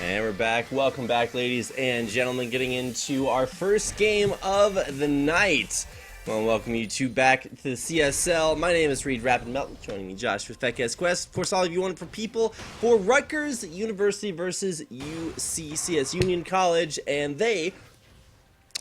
And we're back. Welcome back, ladies and gentlemen, getting into our first game of the night. I want to welcome you two back to the CSL. My name is Reed Rapid Melton, joining me Josh with Fekes Quest. Of course, all of you wanted for people for Rutgers University versus UCCS Union College, and they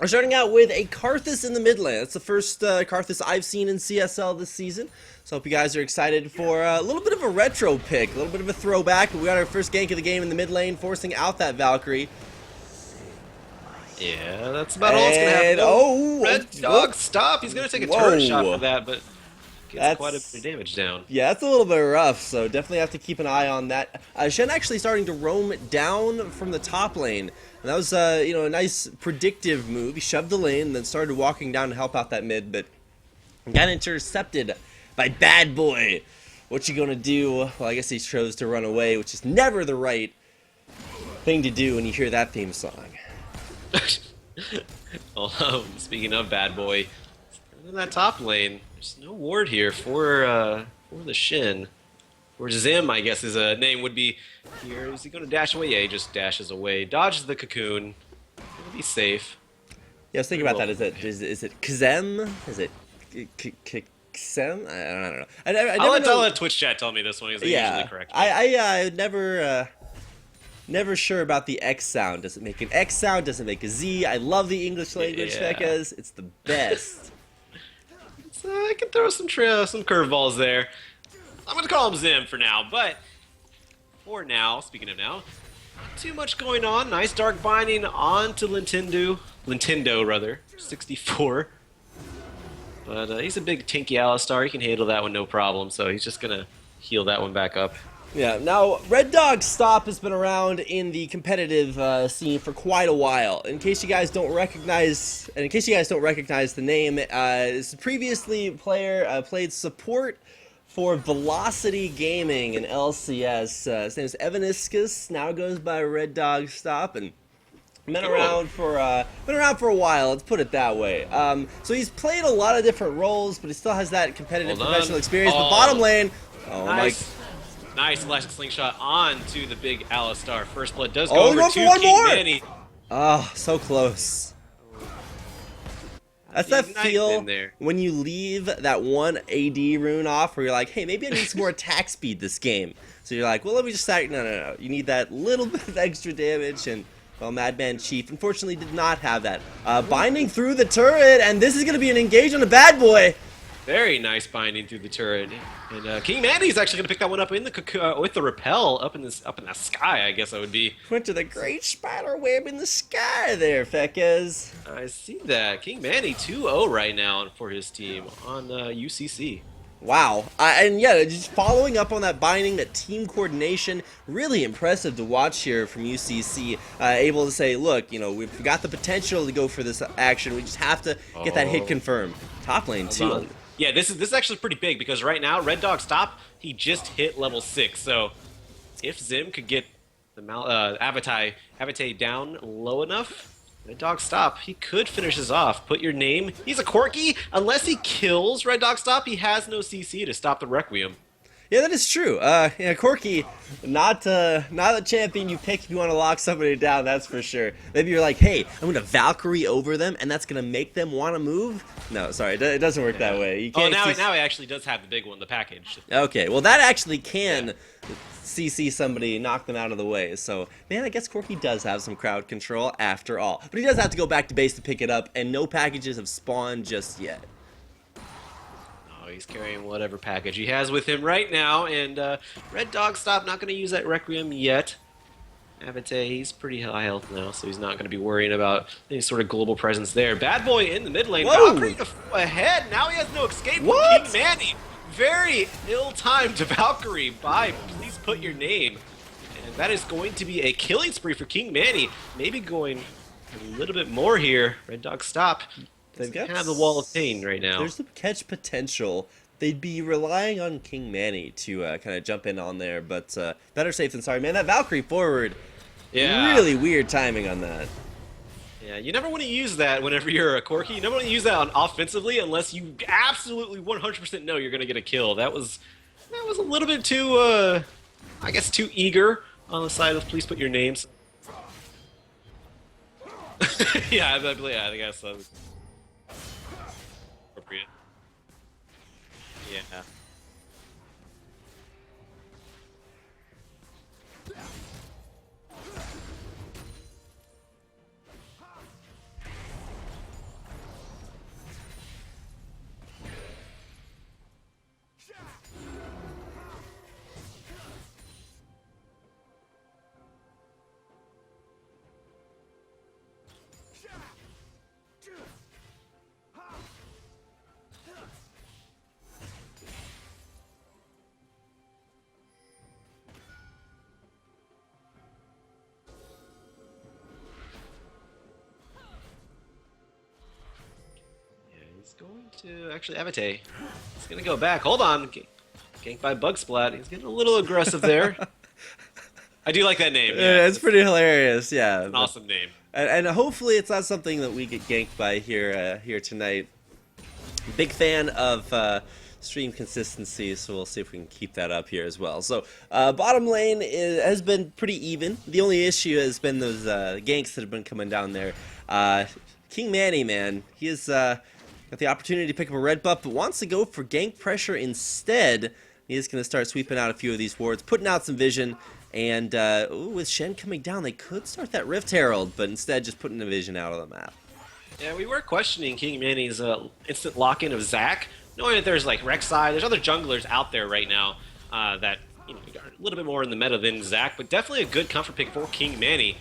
are starting out with a Karthus in the mid lane. That's the first Karthus I've seen in CSL this season. So I hope you guys are excited for a little bit of a retro pick, a little bit of a throwback. We got our first gank of the game in the mid lane, forcing out that Valkyrie. Yeah, that's about all it's going to happen. Oh, Red Dog, stop! He's going to take a turret shot for that, but gets quite a bit of damage down. Yeah, that's a little bit rough, so definitely have to keep an eye on that. Shen actually starting to roam down from the top lane. And that was, a nice predictive move. He shoved the lane and then started walking down to help out that mid, but got intercepted by Bad Boy. What you gonna do? Well, I guess he chose to run away, which is never the right thing to do when you hear that theme song. Although, speaking of Bad Boy, in that top lane, there's no ward here for the Shin. Or Zim, I guess his name would be here. Is he going to dash away? Yeah, he just dashes away. Dodges the cocoon. Gonna be safe. Yeah, I was thinking about that. Is it Kazem? Is it Kazem? I don't know. I'll let Twitch chat tell me this one, because they usually correct me. I never sure about the X sound. Does it make an X sound? Does it make a Z? I love the English language, Fekes. It's the best. I can throw some curveballs there. I'm going to call him Zim for now, but for now, speaking of now, not too much going on. Nice dark binding onto Nintendo 64. But he's a big tanky Alistar. He can handle that one no problem, so he's just going to heal that one back up. Yeah, now Red Dog Stop has been around in the competitive scene for quite a while. In case you guys don't recognize the name, this previously player played support for Velocity Gaming in LCS. His name is Evaniscus, now goes by Red Dog Stop, and been around for a while. Let's put it that way. So he's played a lot of different roles, but he still has that competitive professional experience. The bottom lane, Nice elastic slingshot onto the big Alistar. First blood does go over to one King more. Manny. Oh, so close. That's that feel when you leave that one AD rune off where you're like, hey, maybe I need some more attack speed this game. So you're like, well, let me just stack. No. You need that little bit of extra damage, and, well, Madman Chief unfortunately did not have that. Binding through the turret, and this is going to be an engage on the Bad Boy. Very nice binding through the turret, and King Manny's actually going to pick that one up in the with the repel up in the sky. I guess that would be. Went to the great spider web in the sky there, Fekes. I see that. King Manny 2-0 right now for his team on UCC. Wow, and yeah, just following up on that binding, that team coordination, really impressive to watch here from UCC. Able to say, look, we've got the potential to go for this action. We just have to get that hit confirmed. Top lane too. Yeah, this is actually pretty big, because right now Red Dog Stop, he just hit level 6. So if Zim could get the Avatai down low enough, Red Dog Stop, he could finish this off. Put your name. He's a Corki. Unless he kills Red Dog Stop, he has no CC to stop the Requiem. Yeah, that is true. Corki, not the champion you pick if you want to lock somebody down, that's for sure. Maybe you're like, hey, I'm going to Valkyrie over them, and that's going to make them want to move? No, sorry, it doesn't work that way. You can't now he actually does have the big one, the package. Okay, well, that actually can CC somebody, knock them out of the way. So, man, I guess Corki does have some crowd control after all. But he does have to go back to base to pick it up, and no packages have spawned just yet. He's carrying whatever package he has with him right now, and Red Dog Stop not going to use that Requiem yet. Avatai, he's pretty high health now, so he's not going to be worrying about any sort of global presence there. Bad Boy in the mid lane, Valkyrie ahead, now he has no escape from King Manny. Very ill-timed Valkyrie by Please Put Your Name. And that is going to be a killing spree for King Manny, maybe going a little bit more here. Red Dog Stop. They have the Wall of Pain right now. There's the catch potential. They'd be relying on King Manny to kind of jump in on there, but better safe than sorry. Man, that Valkyrie forward, really weird timing on that. Yeah, you never want to use that whenever you're a Corki. You never want to use that on offensively unless you absolutely 100% know you're going to get a kill. That was a little bit too, I guess, too eager on the side of Please Put Your Names. Yeah, I think that's appropriate. Yeah. He's going to actually Avate. He's gonna go back. Hold on. Ganked by Bug Splat. He's getting a little aggressive there. I do like that name. Yeah, It's pretty hilarious. Yeah, an awesome name. And hopefully it's not something that we get ganked by here tonight. Big fan of stream consistency, so we'll see if we can keep that up here as well. So bottom lane has been pretty even. The only issue has been those ganks that have been coming down there. King Manny, man, he has got the opportunity to pick up a red buff, but wants to go for gank pressure instead. He is going to start sweeping out a few of these wards, putting out some vision. And with Shen coming down, they could start that Rift Herald, but instead just putting a vision out of the map. Yeah, we were questioning King Manny's instant lock-in of Zac, knowing that there's like Rek'Sai, there's other junglers out there right now that are a little bit more in the meta than Zac, but definitely a good comfort pick for King Manny.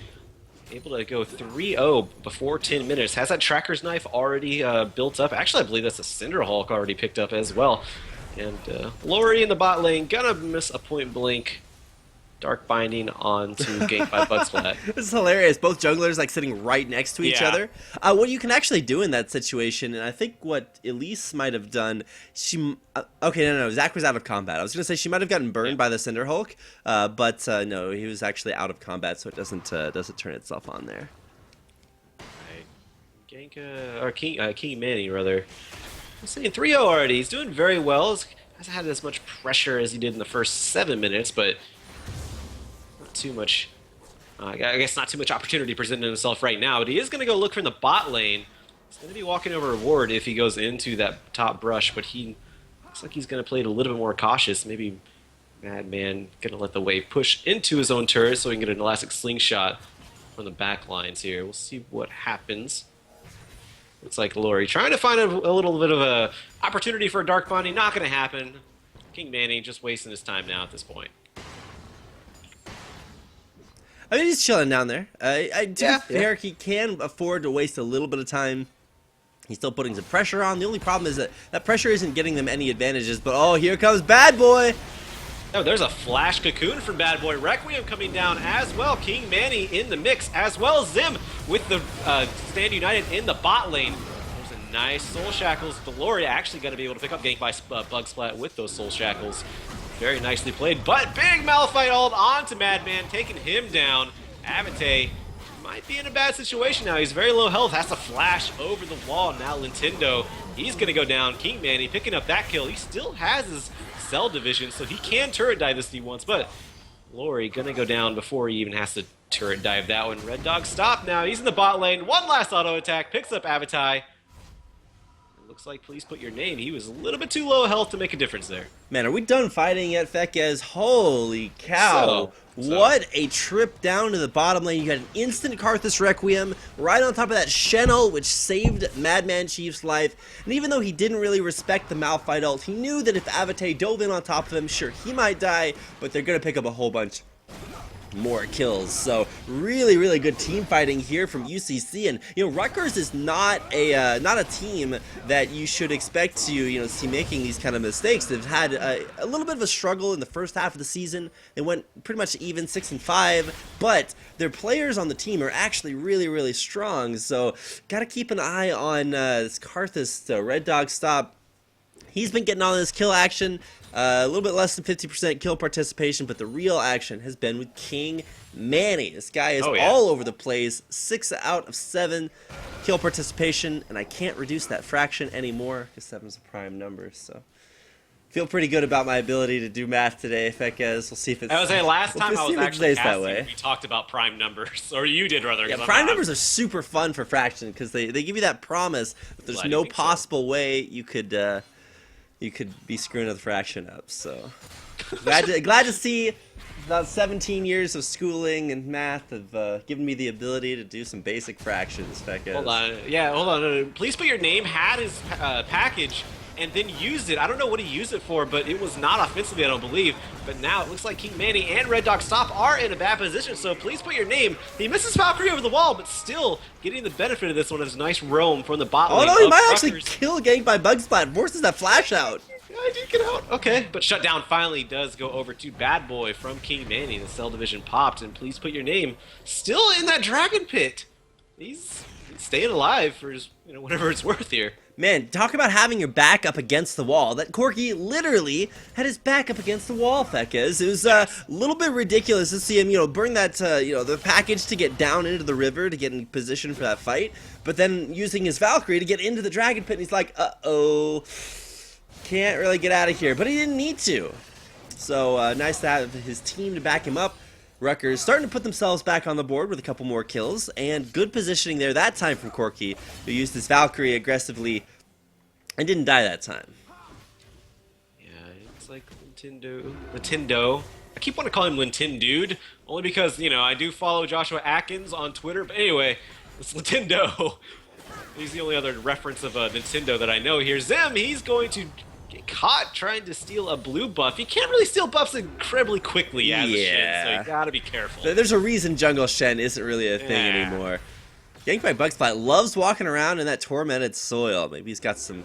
Able to go 3-0 before 10 minutes. Has that Tracker's Knife already built up? Actually, I believe that's a Cinderhulk already picked up as well. And Lori in the bot lane, gonna miss a point blank Dark Binding onto Gank by Bug Splat. This is hilarious. Both junglers like sitting right next to each other. What you can actually do in that situation, and I think what Elise might have done, okay, no, Zac was out of combat. I was gonna say she might have gotten burned by the Cinderhulk, but no, he was actually out of combat, so it doesn't turn itself on there. Right. Gank or King Manny rather. I'm saying 3-0 already. He's doing very well. He hasn't had as much pressure as he did in the first 7 minutes, but too much, I guess not too much opportunity presenting himself right now, but he is going to go look for the bot lane. He's going to be walking over a ward if he goes into that top brush, but he looks like he's going to play it a little bit more cautious. Maybe Madman going to let the wave push into his own turret so he can get an elastic slingshot from the back lines here. We'll see what happens. Looks like Lori trying to find a little bit of a opportunity for a Dark Binding. Not going to happen. King Manny just wasting his time now at this point. I mean, he's chilling down there. He can afford to waste a little bit of time. He's still putting some pressure on. The only problem is that that pressure isn't getting them any advantages. But oh, here comes Bad Boy. Oh, there's a flash cocoon from Bad Boy. Requiem coming down as well. King Manny in the mix, as well as Zim with the Stand United in the bot lane. There's a nice Soul Shackles. Deloria actually going to be able to pick up Gank by Bug Splat with those Soul Shackles. Very nicely played, but big Malphite ult onto Madman, taking him down. Avate might be in a bad situation now. He's very low health, has to flash over the wall. Now Nintendo, he's going to go down. King Manny picking up that kill. He still has his cell division, so he can turret dive this once, but Lori going to go down before he even has to turret dive that one. Red Dog stop now. He's in the bot lane. One last auto attack, picks up Avatai. Looks like please put your name. He was a little bit too low health to make a difference there. Man, are we done fighting yet, Fekez? Holy cow. What a trip down to the bottom lane. You got an instant Karthus Requiem right on top of that Shen ult, which saved Madman Chief's life. And even though he didn't really respect the Malphite ult, he knew that if Avate dove in on top of him, sure, he might die, but they're going to pick up a whole bunch more kills. So really, really good team fighting here from UCC. And Rutgers is not a team that you should expect to see making these kind of mistakes. They've had a little bit of a struggle in the first half of the season. They went pretty much even 6-5, but their players on the team are actually really, really strong. So got to keep an eye on this Karthus Red Dog stop. He's been getting all this kill action, a little bit less than 50% kill participation, but the real action has been with King Manny. This guy is all over the place, 6 out of 7 kill participation, and I can't reduce that fraction anymore because 7's a prime number, so Feel pretty good about my ability to do math today, Fekez. We'll see if it's. I was saying last time I was actually that asking, way. we talked about prime numbers, or you did rather. Yeah, prime numbers are super fun for fraction because they give you that promise that there's no possible way you could be screwing the fraction up. So glad to see about 17 years of schooling and math have given me the ability to do some basic fractions, Fekez. Hold on, yeah, hold on. Please put your name, had his package, and then used it. I don't know what he used it for, but it was not offensively, I don't believe. But now it looks like King Manny and Red Dog Stop are in a bad position, so please put your name. He misses Valkyrie over the wall, but still getting the benefit of this one is nice roam from the bot lane. Oh no, he might Rutgers. actually kill Gang by Bugsplat, forces that flash out. Yeah, I did get out. Okay, but Shutdown finally does go over to Bad Boy from King Manny. The Cell Division popped, and please put your name. Still in that Dragon Pit. He's staying alive for his, whatever it's worth here. Man, talk about having your back up against the wall. That Corki literally had his back up against the wall, Fekez. It was a little bit ridiculous to see him, burn that, the package to get down into the river to get in position for that fight, but then using his Valkyrie to get into the Dragon Pit, and he's like, uh-oh, can't really get out of here, but he didn't need to. So, nice to have his team to back him up. Rutgers starting to put themselves back on the board with a couple more kills, and good positioning there that time from Corki, who used his Valkyrie aggressively and didn't die that time. Yeah, it's like Nintendo. I keep wanting to call him Lintindude, only because, I do follow Joshua Atkins on Twitter, but anyway, it's Nintendo. He's the only other reference of Nintendo that I know here. Zim, he's going to get caught trying to steal a blue buff. You can't really steal buffs incredibly quickly as a Shen, so you gotta be careful. There's a reason Jungle Shen isn't really a thing anymore. Yanked by Bugsplat loves walking around in that tormented soil. Maybe he's got some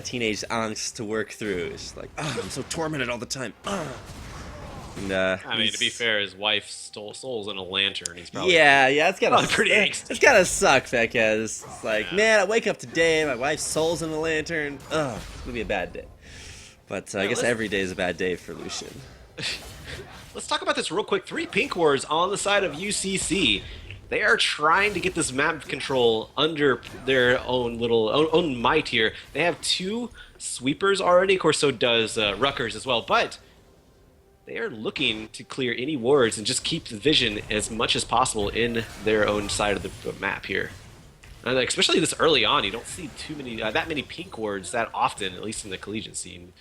teenage angst to work through. It's just like, oh, I'm so tormented all the time. And, I mean, to be fair, his wife stole souls in a lantern. He's probably it's gotta pretty angsty. It's gotta suck, Fekez. It's like, man, I wake up today, my wife's soul's in a lantern. Ugh, it's gonna be a bad day. But I guess every day is a bad day for Lucian. Let's talk about this real quick. 3 pink wards on the side of UCC. They are trying to get this map control under their own own might here. They have 2 sweepers already. Of course, so does Rutgers as well. But they are looking to clear any wards and just keep the vision as much as possible in their own side of the map here. And especially this early on, you don't see too many that many pink wards that often, at least in the collegiate scene.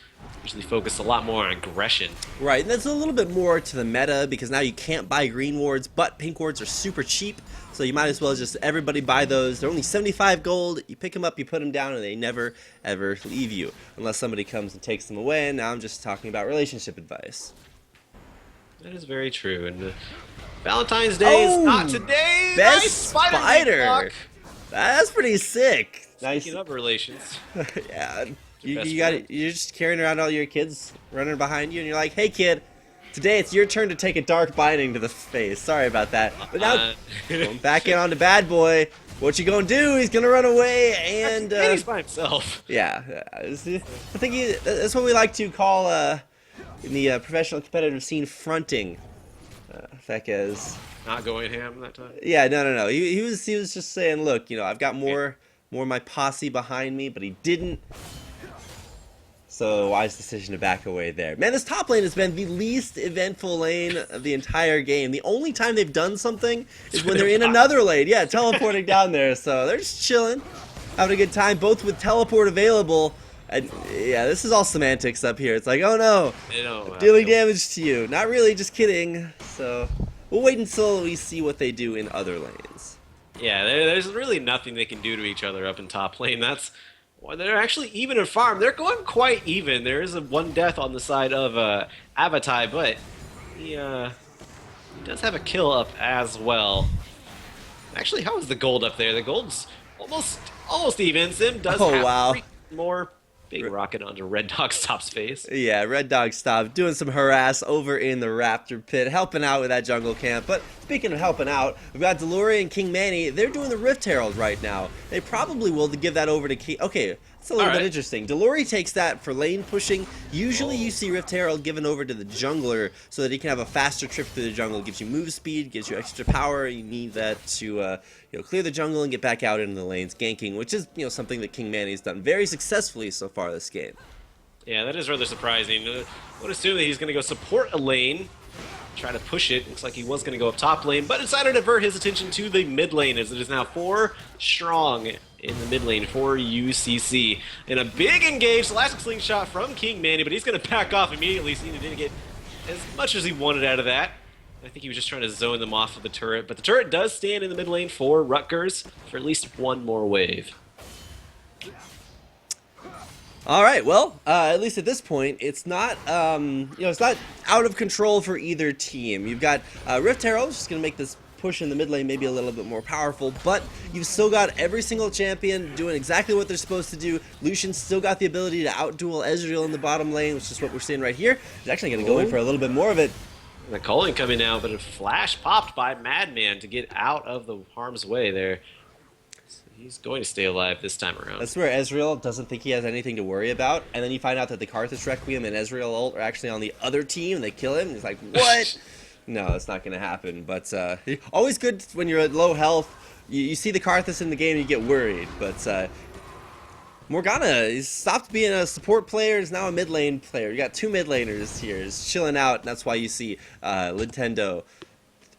Usually focus a lot more on aggression. Right, and that's a little bit more to the meta because now you can't buy green wards, but pink wards are super cheap, so you might as well just everybody buy those. They're only 75 gold. You pick them up, you put them down, and they never ever leave you unless somebody comes and takes them away. And now I'm just talking about relationship advice. That is very true. And Valentine's Day is not today. Best nice spider. That's pretty sick. Speaking of relations. Yeah. You're just carrying around all your kids running behind you, and you're like, hey kid, today it's your turn to take a dark binding to the face. Sorry about that. But now, going back in on the bad boy. What you gonna do? He's gonna run away, and he's by himself. Yeah, I think that's what we like to call in the professional competitive scene fronting. Fekez. Not going ham that time. Yeah, no. He was just saying, look, I've got more of my posse behind me, but he didn't. So wise decision to back away there. Man, this top lane has been the least eventful lane of the entire game. The only time they've done something is when they're in another lane. Yeah, teleporting down there. So they're just chilling, having a good time, both with teleport available. And yeah, this is all semantics up here. It's like, oh no, I'm dealing damage to you. Not really, just kidding. So we'll wait until we see what they do in other lanes. Yeah, there's really nothing they can do to each other up in top lane. They're actually even in farm. They're going quite even. There is one death on the side of Avatai, but he does have a kill up as well. Actually, how is the gold up there? The gold's almost even. Sim does have 3 more. Big rocket onto Red Dog Stop's face. Yeah, Red Dog Stop doing some harass over in the Raptor Pit, helping out with that jungle camp. But speaking of helping out, we've got Deluri and King Manny. They're doing the Rift Herald right now. They probably will give that over to King. Okay, that's a little bit interesting. Deluri takes that for lane pushing. Usually you see Rift Herald given over to the jungler so that he can have a faster trip through the jungle. It gives you move speed, gives you extra power. You need that to clear the jungle and get back out into the lanes ganking, which is something that King Manny's done very successfully so far this game. Yeah, that is rather surprising. I would assume that he's going to go support a lane, try to push it. Looks like he was going to go up top lane, but decided to divert his attention to the mid lane, as it is now 4 strong in the mid lane for UCC. And a big engaged elastic slingshot from King Manny, but he's going to back off immediately, seeing he didn't get as much as he wanted out of that. I think he was just trying to zone them off of the turret, but the turret does stand in the mid lane for Rutgers for at least one more wave. All right, well, at least at this point, it's not, it's not out of control for either team. You've got Rift Herald, just going to make this push in the mid lane maybe a little bit more powerful, but you've still got every single champion doing exactly what they're supposed to do. Lucian's still got the ability to outduel Ezreal in the bottom lane, which is what we're seeing right here. He's actually going to go in for a little bit more of it. The calling coming now, but a flash popped by Madman to get out of the harm's way there. He's going to stay alive this time around. That's where Ezreal doesn't think he has anything to worry about, and then you find out that the Karthus Requiem and Ezreal ult are actually on the other team, and they kill him, and he's like, what? No, that's not going to happen, but always good when you're at low health. You see the Karthus in the game, you get worried, but Morgana, he's stopped being a support player, is now a mid lane player. You got 2 mid laners here, he's chilling out, and that's why you see Nintendo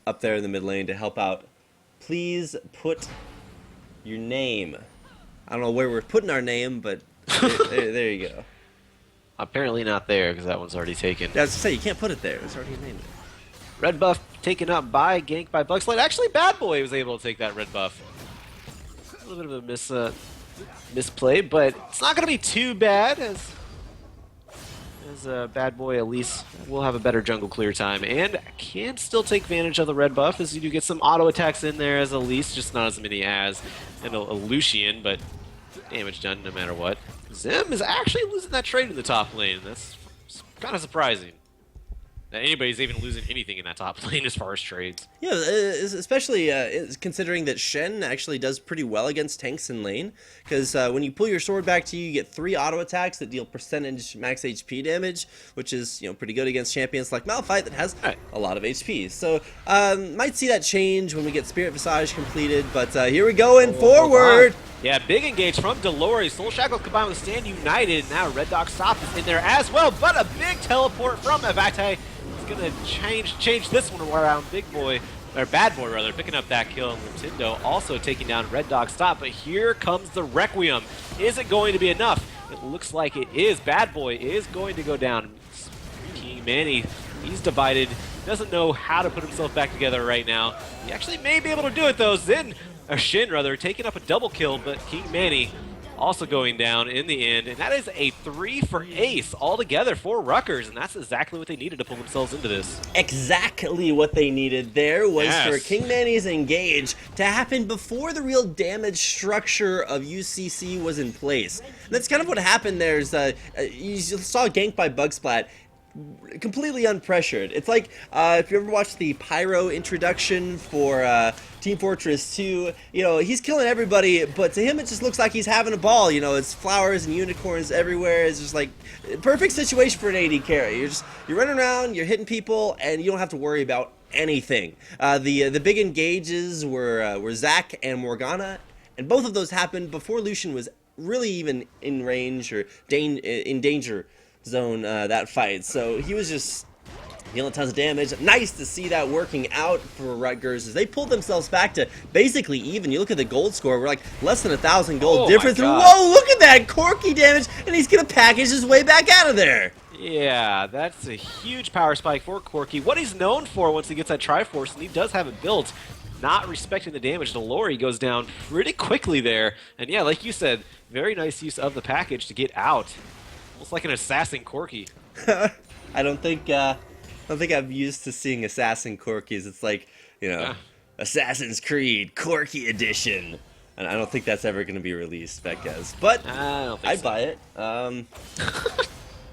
up there in the mid lane to help out. Please put your name. I don't know where we're putting our name, but there you go. Apparently not there, because that one's already taken. Yeah, I was to say, you can't put it there. There's already a name there. Red buff taken up by gank by Bugslide. Actually, Bad Boy was able to take that red buff. A little bit of a misplay, but it's not going to be too bad, as Bad Boy at least will have a better jungle clear time, and can still take advantage of the red buff, as you do get some auto attacks in there as Elise, just not as many as a Lucian, but damage done no matter what. Zim is actually losing that trade in the top lane. That's kind of surprising that anybody's even losing anything in that top lane as far as trades. Yeah, especially considering that Shen actually does pretty well against tanks in lane, because when you pull your sword back to you get 3 auto attacks that deal percentage max HP damage, which is pretty good against champions like Malphite that has a lot of HP. So might see that change when we get Spirit Visage completed, but here we go in forward. Yeah, big engage from Delores. Soul Shackle combined with Stand United. Now Red Dog Stop is in there as well, but a big teleport from Avate. Gonna change this one around. Big Boy, or Bad Boy rather, picking up that kill. Nintendo also taking down Red Dog Stop, but here comes the Requiem. Is it going to be enough? It looks like it is. Bad Boy is going to go down. King Manny, he's divided, doesn't know how to put himself back together right now. He actually may be able to do it though. Shin rather, taking up a double kill, but King Manny also going down in the end, and that is a 3 for ace altogether for Rutgers, and that's exactly what they needed to pull themselves into this. Exactly what they needed there was for King Manny's engage to happen before the real damage structure of UCC was in place. And that's kind of what happened there. Is you saw a gank by Bugsplat, completely unpressured. It's like if you ever watched the Pyro introduction for Team Fortress 2, he's killing everybody, but to him it just looks like he's having a ball. It's flowers and unicorns everywhere. It's just like perfect situation for an AD carry. You're running around, you're hitting people, and you don't have to worry about anything. The big engages were Zac and Morgana, and both of those happened before Lucian was really even in range or in danger zone that fight. So he was just dealing tons of damage. Nice to see that working out for Rutgers as they pulled themselves back to basically even. You look at the gold score, we're like less than 1,000 gold difference. Whoa, look at that Corki damage, and he's gonna package his way back out of there. Yeah, that's a huge power spike for Corki. What he's known for once he gets that Triforce, and he does have it built, not respecting the damage. Delore goes down pretty quickly there, and yeah, like you said, very nice use of the package to get out. Almost like an assassin Corki. I don't think I'm used to seeing assassin Corkis. It's like, Assassin's Creed Corki edition. And I don't think that's ever going to be released, Becquez. But I'd buy it.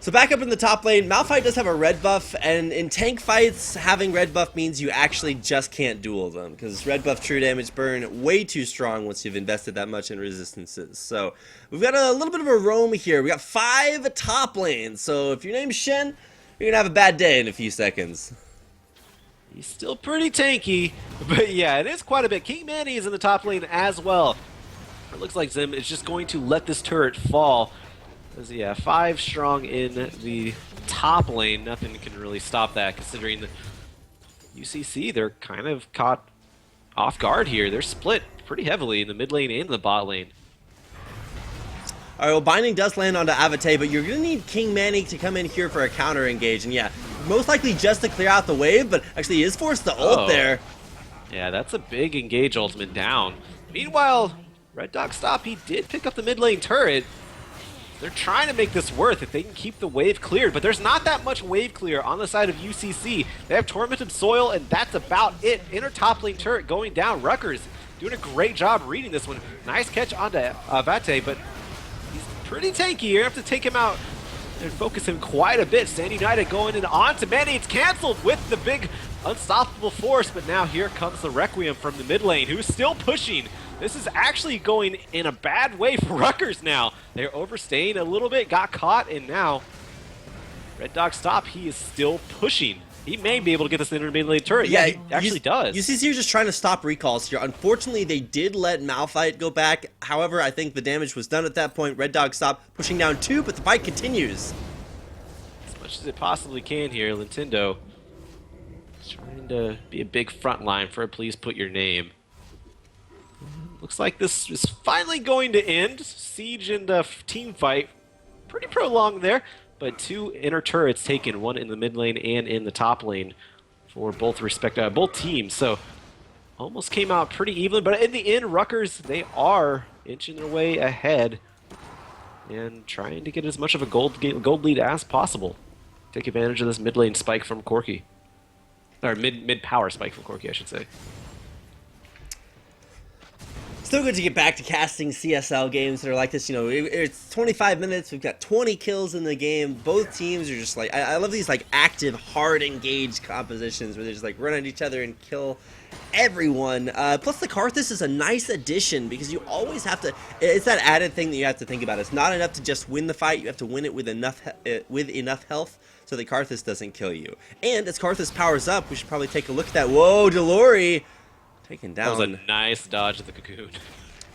So back up in the top lane, Malphite does have a red buff, and in tank fights, having red buff means you actually just can't duel them, because red buff true damage burn way too strong once you've invested that much in resistances. So we've got a little bit of a roam here. We got 5 top lanes, so if your name's Shen, you're gonna have a bad day in a few seconds. He's still pretty tanky, but yeah, it is quite a bit. King Manny is in the top lane as well. It looks like Zim is just going to let this turret fall. Yeah, 5 strong in the top lane. Nothing can really stop that, considering the UCC, they're kind of caught off guard here. They're split pretty heavily in the mid lane and the bot lane. All right, well, Binding does land onto Avate, but you're going to need King Manny to come in here for a counter engage. And yeah, most likely just to clear out the wave, but actually he is forced to ult there. Yeah, that's a big engage ultimate down. Meanwhile, Red Dog Stop, he did pick up the mid lane turret. They're trying to make this worth if they can keep the wave cleared, but there's not that much wave clear on the side of UCC. They have Tormented Soil, and that's about it. Inner top lane turret going down. Rutgers doing a great job reading this one. Nice catch onto Avate, but he's pretty tanky. You're going to have to take him out and focus him quite a bit. Stand United going in on to Manny. It's canceled with the big unstoppable force, but now here comes the Requiem from the mid lane, who's still pushing. This is actually going in a bad way for Rutgers now. They're overstaying a little bit, got caught, and now Red Dog Stop, he is still pushing. He may be able to get this inner mid lane turret. Yeah, he actually does. UCC are just trying to stop recalls here. Unfortunately, they did let Malphite go back. However, I think the damage was done at that point. Red Dog Stop pushing down 2, but the fight continues. As much as it possibly can here, Nintendo trying to be a big front line for a please put your name. Looks like this is finally going to end. Siege and team fight, pretty prolonged there, but 2 inner turrets taken, one in the mid lane and in the top lane for both both teams. So almost came out pretty even, but in the end, Rutgers, they are inching their way ahead and trying to get as much of a gold lead as possible. Take advantage of this mid lane spike from Corki. Or mid power spike from Corki, I should say. Still good to get back to casting CSL games that are like this. You know, it's 25 minutes. We've got 20 kills in the game. Both teams are just like, I love these like active, hard engaged compositions where they just like run at each other and kill everyone. Plus the Karthus is a nice addition because you always have to, it's that added thing that you have to think about. It's not enough to just win the fight. You have to win it with enough health so that Karthus doesn't kill you. And as Karthus powers up, we should probably take a look at that. Whoa, Delory! Taken down. That was a nice dodge of the cocoon.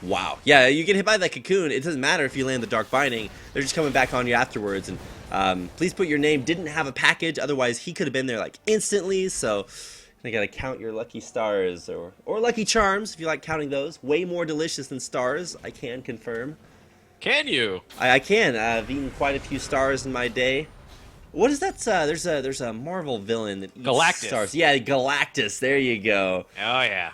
Wow. Yeah, you get hit by that cocoon. It doesn't matter if you land the Dark Binding. They're just coming back on you afterwards. And please put your name. Didn't have a package. Otherwise, he could have been there like instantly. So you got to count your lucky stars or lucky charms if you like counting those. Way more delicious than stars. I can confirm. Can you? I can. I've eaten quite a few stars in my day. What is that? There's a Marvel villain that eats Galactus. Stars. Yeah, Galactus. There you go. Oh yeah,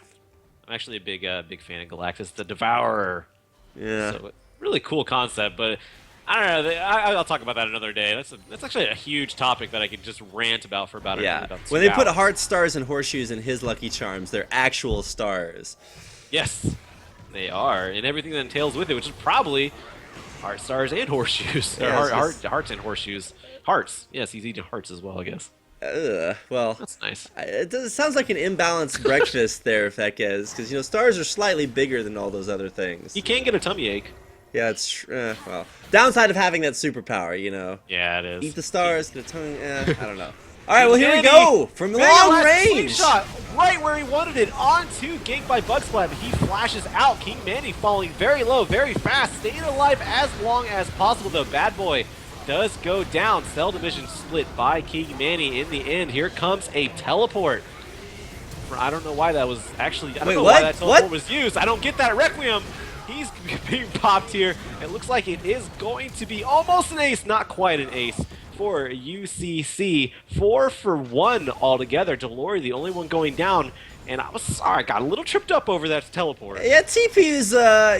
I'm actually a big fan of Galactus, the Devourer. Yeah. So, really cool concept, but I don't know. I'll talk about that another day. That's actually a huge topic that I could just rant about for about yeah. about 2 When they hours. put heart stars and horseshoes in his lucky charms, they're actual stars. Yes, they are, and everything that entails with it, which is probably heart stars and horseshoes. Yeah, Hearts and horseshoes. Hearts. Yes, he's eating hearts as well, I guess. Well, that's nice. It sounds like an imbalanced breakfast there, Fekez, because you know stars are slightly bigger than all those other things. You can get a tummy ache. Yeah, it's well, downside of having that superpower, you know. Yeah, it is. Eat the stars, get a tongue. I don't know. All right, well here we go from long range. Shot right where he wanted it, onto ganked by Bugsplat, but he flashes out. King Manny falling very low, very fast, staying alive as long as possible though. Bad Boy does go down. Cell division split by King Manny in the end. Here comes a teleport. I don't know why that was actually. I don't know why that teleport was used. I don't get that. Requiem. He's being popped here. It looks like it is going to be almost an ace, not quite an ace for UCC. 4 for 1 altogether. Delory, the only one going down. And I was sorry, I got a little tripped up over that teleport. Yeah, TP is,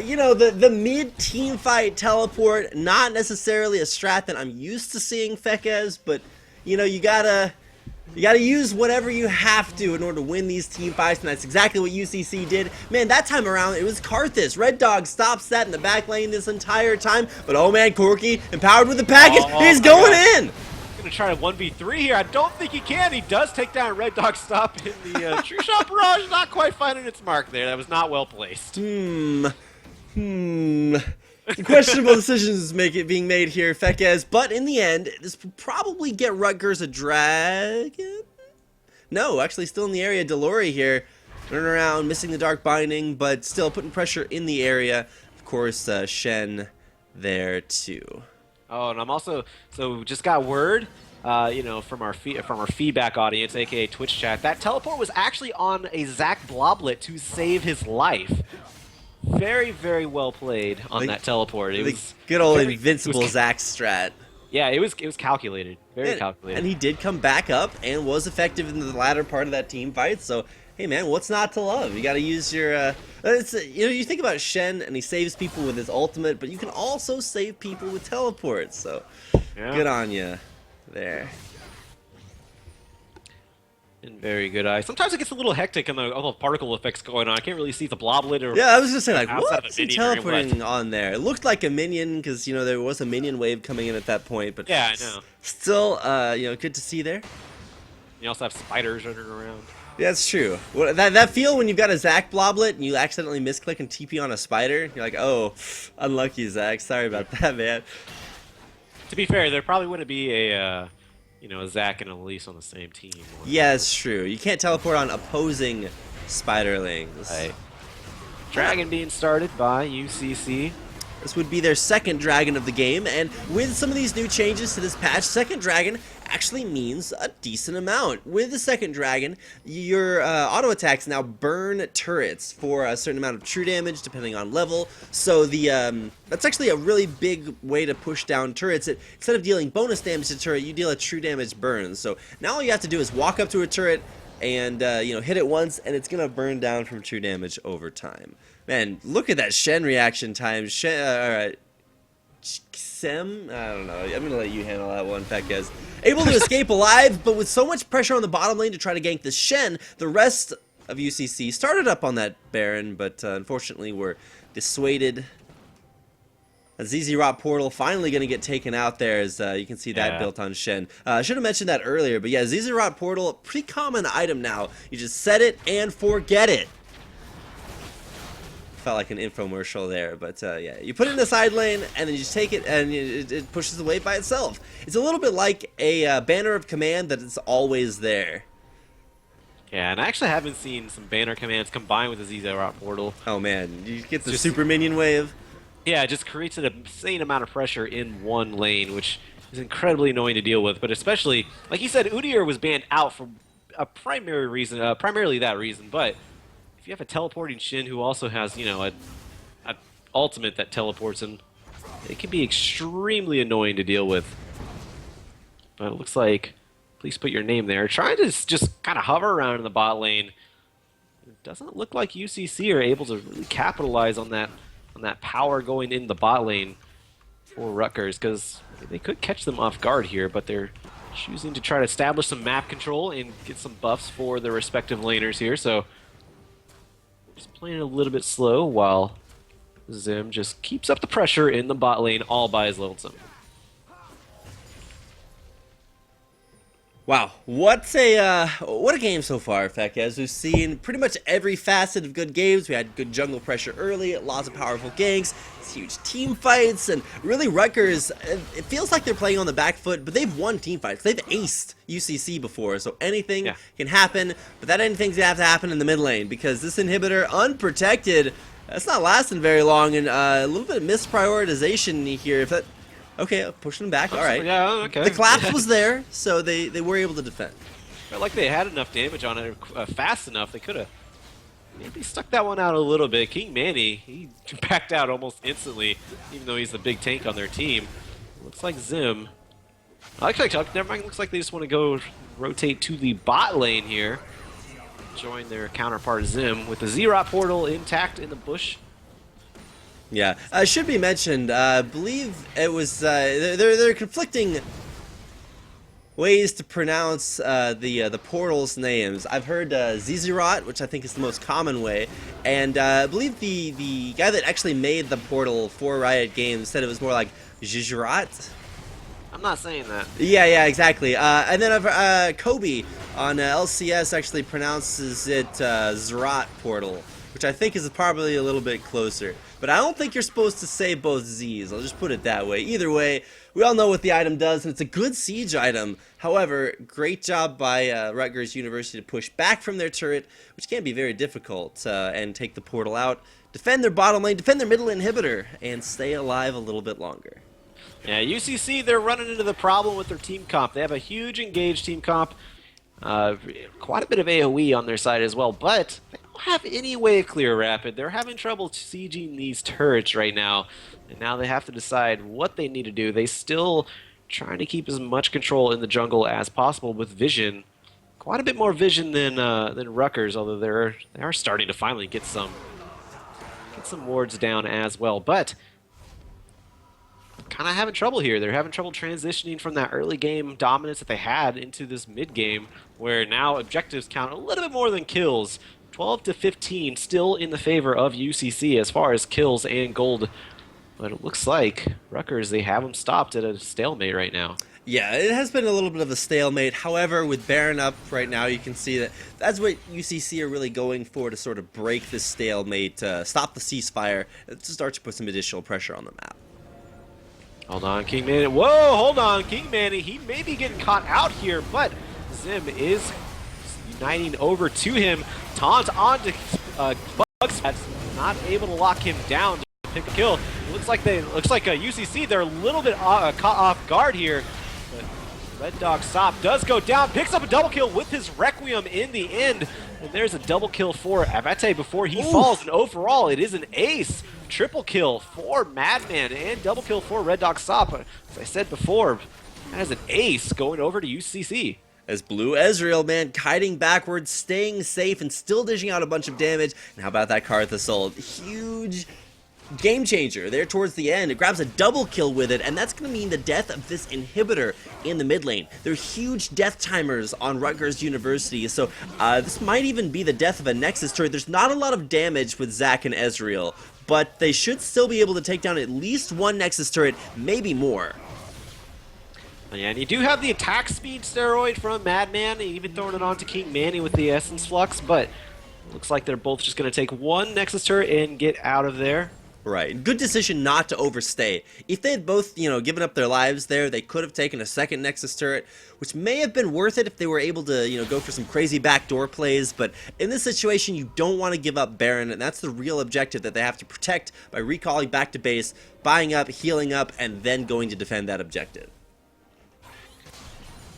you know, the mid-team fight teleport, not necessarily a strat that I'm used to seeing, Fekez, but, you know, you gotta use whatever you have to in order to win these team fights, and that's exactly what UCC did. Man, that time around, it was Karthus. Red Dog stops that in the back lane this entire time, but oh man, Corki, empowered with the package, he's going in! Gonna try to 1v3 here. I don't think he can. He does take down Red Dog Stop in the True Shot Barrage. Not quite finding its mark there. That was not well placed. Questionable decisions being made here, Fekez. But in the end, this will probably get Rutgers a dragon. No, actually still in the area. Delory here, turning around, missing the Dark Binding, but still putting pressure in the area. Of course, Shen there too. Oh, and I'm also just got word, from our feedback audience, aka Twitch chat, that teleport was actually on a Zach Bloblet to save his life. Very, very well played on Like that teleport. It the was good old very, it was, invincible Zac strat. yeah, it was calculated, very And calculated. he did come back up and was effective in the latter part of that team fight. So, hey man, what's not to love? You got to use your. You think about Shen and he saves people with his ultimate, but you can also save people with teleports. So, Yeah, good on you, there. and very good eye. Sometimes it gets a little hectic and all the particle effects going on. I can't really see the Bloblet or Yeah, I was just saying, like, outside of a what's he minion or what. teleporting on there? It looked like a minion because there was a minion wave coming in at that point, but Yeah, I know. still, good to see there. You also have spiders running around. Yeah, that's true. Well, that feel when you've got a Zac Bloblet and you accidentally misclick and TP on a spider, you're like, oh, unlucky Zac. Sorry about that, man. To be fair, there probably wouldn't be a Zach and Elise on the same team. Yeah, it's true. You can't teleport on opposing spiderlings. Right. Dragon being started by UCC. This would be their second dragon of the game, and with some of these new changes to this patch, second dragon actually means a decent amount. With the second dragon, your auto attacks now burn turrets for a certain amount of true damage depending on level. So that's actually a really big way to push down turrets. Instead of dealing bonus damage to turret, you deal a true damage burn. So now all you have to do is walk up to a turret and hit it once, and it's gonna burn down from true damage over time. Man, look at that Shen reaction time. Sem? I don't know. I'm gonna let you handle that one, Fekez. Able to escape alive, but with so much pressure on the bottom lane to try to gank the Shen, the rest of UCC started up on that Baron, but unfortunately were dissuaded. A ZZ Rot portal finally going to get taken out there, as you can see that built on Shen. I should have mentioned that earlier, but yeah, ZZ Rot portal, pretty common item now. You just set it and forget it. Felt like an infomercial there, but yeah, you put it in the side lane and then you just take it and it pushes away by itself. It's a little bit like a banner of command that is always there. Yeah, and I actually haven't seen some banner commands combined with the ZZ Rot portal. Oh man, you get the super minion wave. Yeah, it just creates an insane amount of pressure in one lane, which is incredibly annoying to deal with. But especially, like you said, Udyr was banned out for a primary reason, primarily that reason. But if you have a teleporting Shin who also has, a ultimate that teleports him, it can be extremely annoying to deal with. But it looks like, please put your name there. Trying to just kind of hover around in the bot lane. It doesn't look like UCC are able to really capitalize on that power going in the bot lane for Rutgers, because they could catch them off guard here, but they're choosing to try to establish some map control and get some buffs for their respective laners here. So just playing a little bit slow while Zim just keeps up the pressure in the bot lane all by his lonesome. Wow, what a game so far, Fekez. We've seen pretty much every facet of good games. We had good jungle pressure early, lots of powerful ganks, huge team fights, and really Rutgers, it feels like they're playing on the back foot, but they've won team fights. They've aced UCC before, so anything can happen, but that anything's gonna have to happen in the mid lane, because this inhibitor, unprotected, that's not lasting very long, and a little bit of misprioritization here. If that... Okay, pushing them back. All right. Yeah, okay. The collapse was there, so they were able to defend. Felt like they had enough damage on it fast enough. They could have maybe stuck that one out a little bit. King Manny, he backed out almost instantly, even though he's the big tank on their team. Looks like Zim. Never mind. Looks like they just want to go rotate to the bot lane here. Join their counterpart Zim with the Z-Rot portal intact in the bush. Yeah, should be mentioned. I believe it was there are conflicting ways to pronounce the portal's names. I've heard Zizirot, which I think is the most common way, and I believe the guy that actually made the portal for Riot Games said it was more like Zizirot. I'm not saying that. Yeah, exactly. And then Kobe on LCS actually pronounces it Zerat portal, which I think is probably a little bit closer. But I don't think you're supposed to say both Z's. I'll just put it that way. Either way, we all know what the item does, and it's a good siege item. However, great job by Rutgers University to push back from their turret, which can be very difficult, and take the portal out, defend their bottom lane, defend their middle inhibitor, and stay alive a little bit longer. Yeah, UCC, they're running into the problem with their team comp. They have a huge engaged team comp. Quite a bit of AoE on their side as well, but they don't have any wave clear rapid. They're having trouble sieging these turrets right now, and now they have to decide what they need to do. They still trying to keep as much control in the jungle as possible with vision. Quite a bit more vision than Rutgers, although they are starting to finally get some wards down as well. But kind of having trouble here. They're having trouble transitioning from that early game dominance that they had into this mid game, where now objectives count a little bit more than kills. 12 to 15 still in the favor of UCC as far as kills and gold. But it looks like Rutgers, they have them stopped at a stalemate right now. Yeah, it has been a little bit of a stalemate. However, with Baron up right now, you can see that that's what UCC are really going for, to sort of break this stalemate, stop the ceasefire, and to start to put some additional pressure on the map. Hold on, King Manny. Whoa, hold on, King Manny. He may be getting caught out here, but Zim is uniting over to him. Taunt onto Bugs. Not able to lock him down to pick a kill. Looks like UCC, they're a little bit caught off guard here. But Red Dog Stop does go down, picks up a double kill with his Requiem in the end. And there's a double kill for Abate before he falls. And overall, it is an ace. Triple kill for Madman and double kill for Red Dog Stop. As I said before, that is an ace going over to UCC. As Blue Ezreal, man, kiting backwards, staying safe, and still dishing out a bunch of damage. And how about that Karth Assault? Huge game changer there towards the end. It grabs a double kill with it, and that's going to mean the death of this inhibitor in the mid lane. There are huge death timers on Rutgers University, so this might even be the death of a Nexus turret. There's not a lot of damage with Zac and Ezreal, but they should still be able to take down at least one Nexus turret, maybe more. Yeah, and you do have the attack speed steroid from Madman, even throwing it on to King Manny with the Essence Flux, but it looks like they're both just going to take one Nexus turret and get out of there. Right. Good decision not to overstay. If they had both, given up their lives there, they could have taken a second Nexus turret, which may have been worth it if they were able to, go for some crazy backdoor plays. But in this situation, you don't want to give up Baron, and that's the real objective that they have to protect by recalling back to base, buying up, healing up, and then going to defend that objective.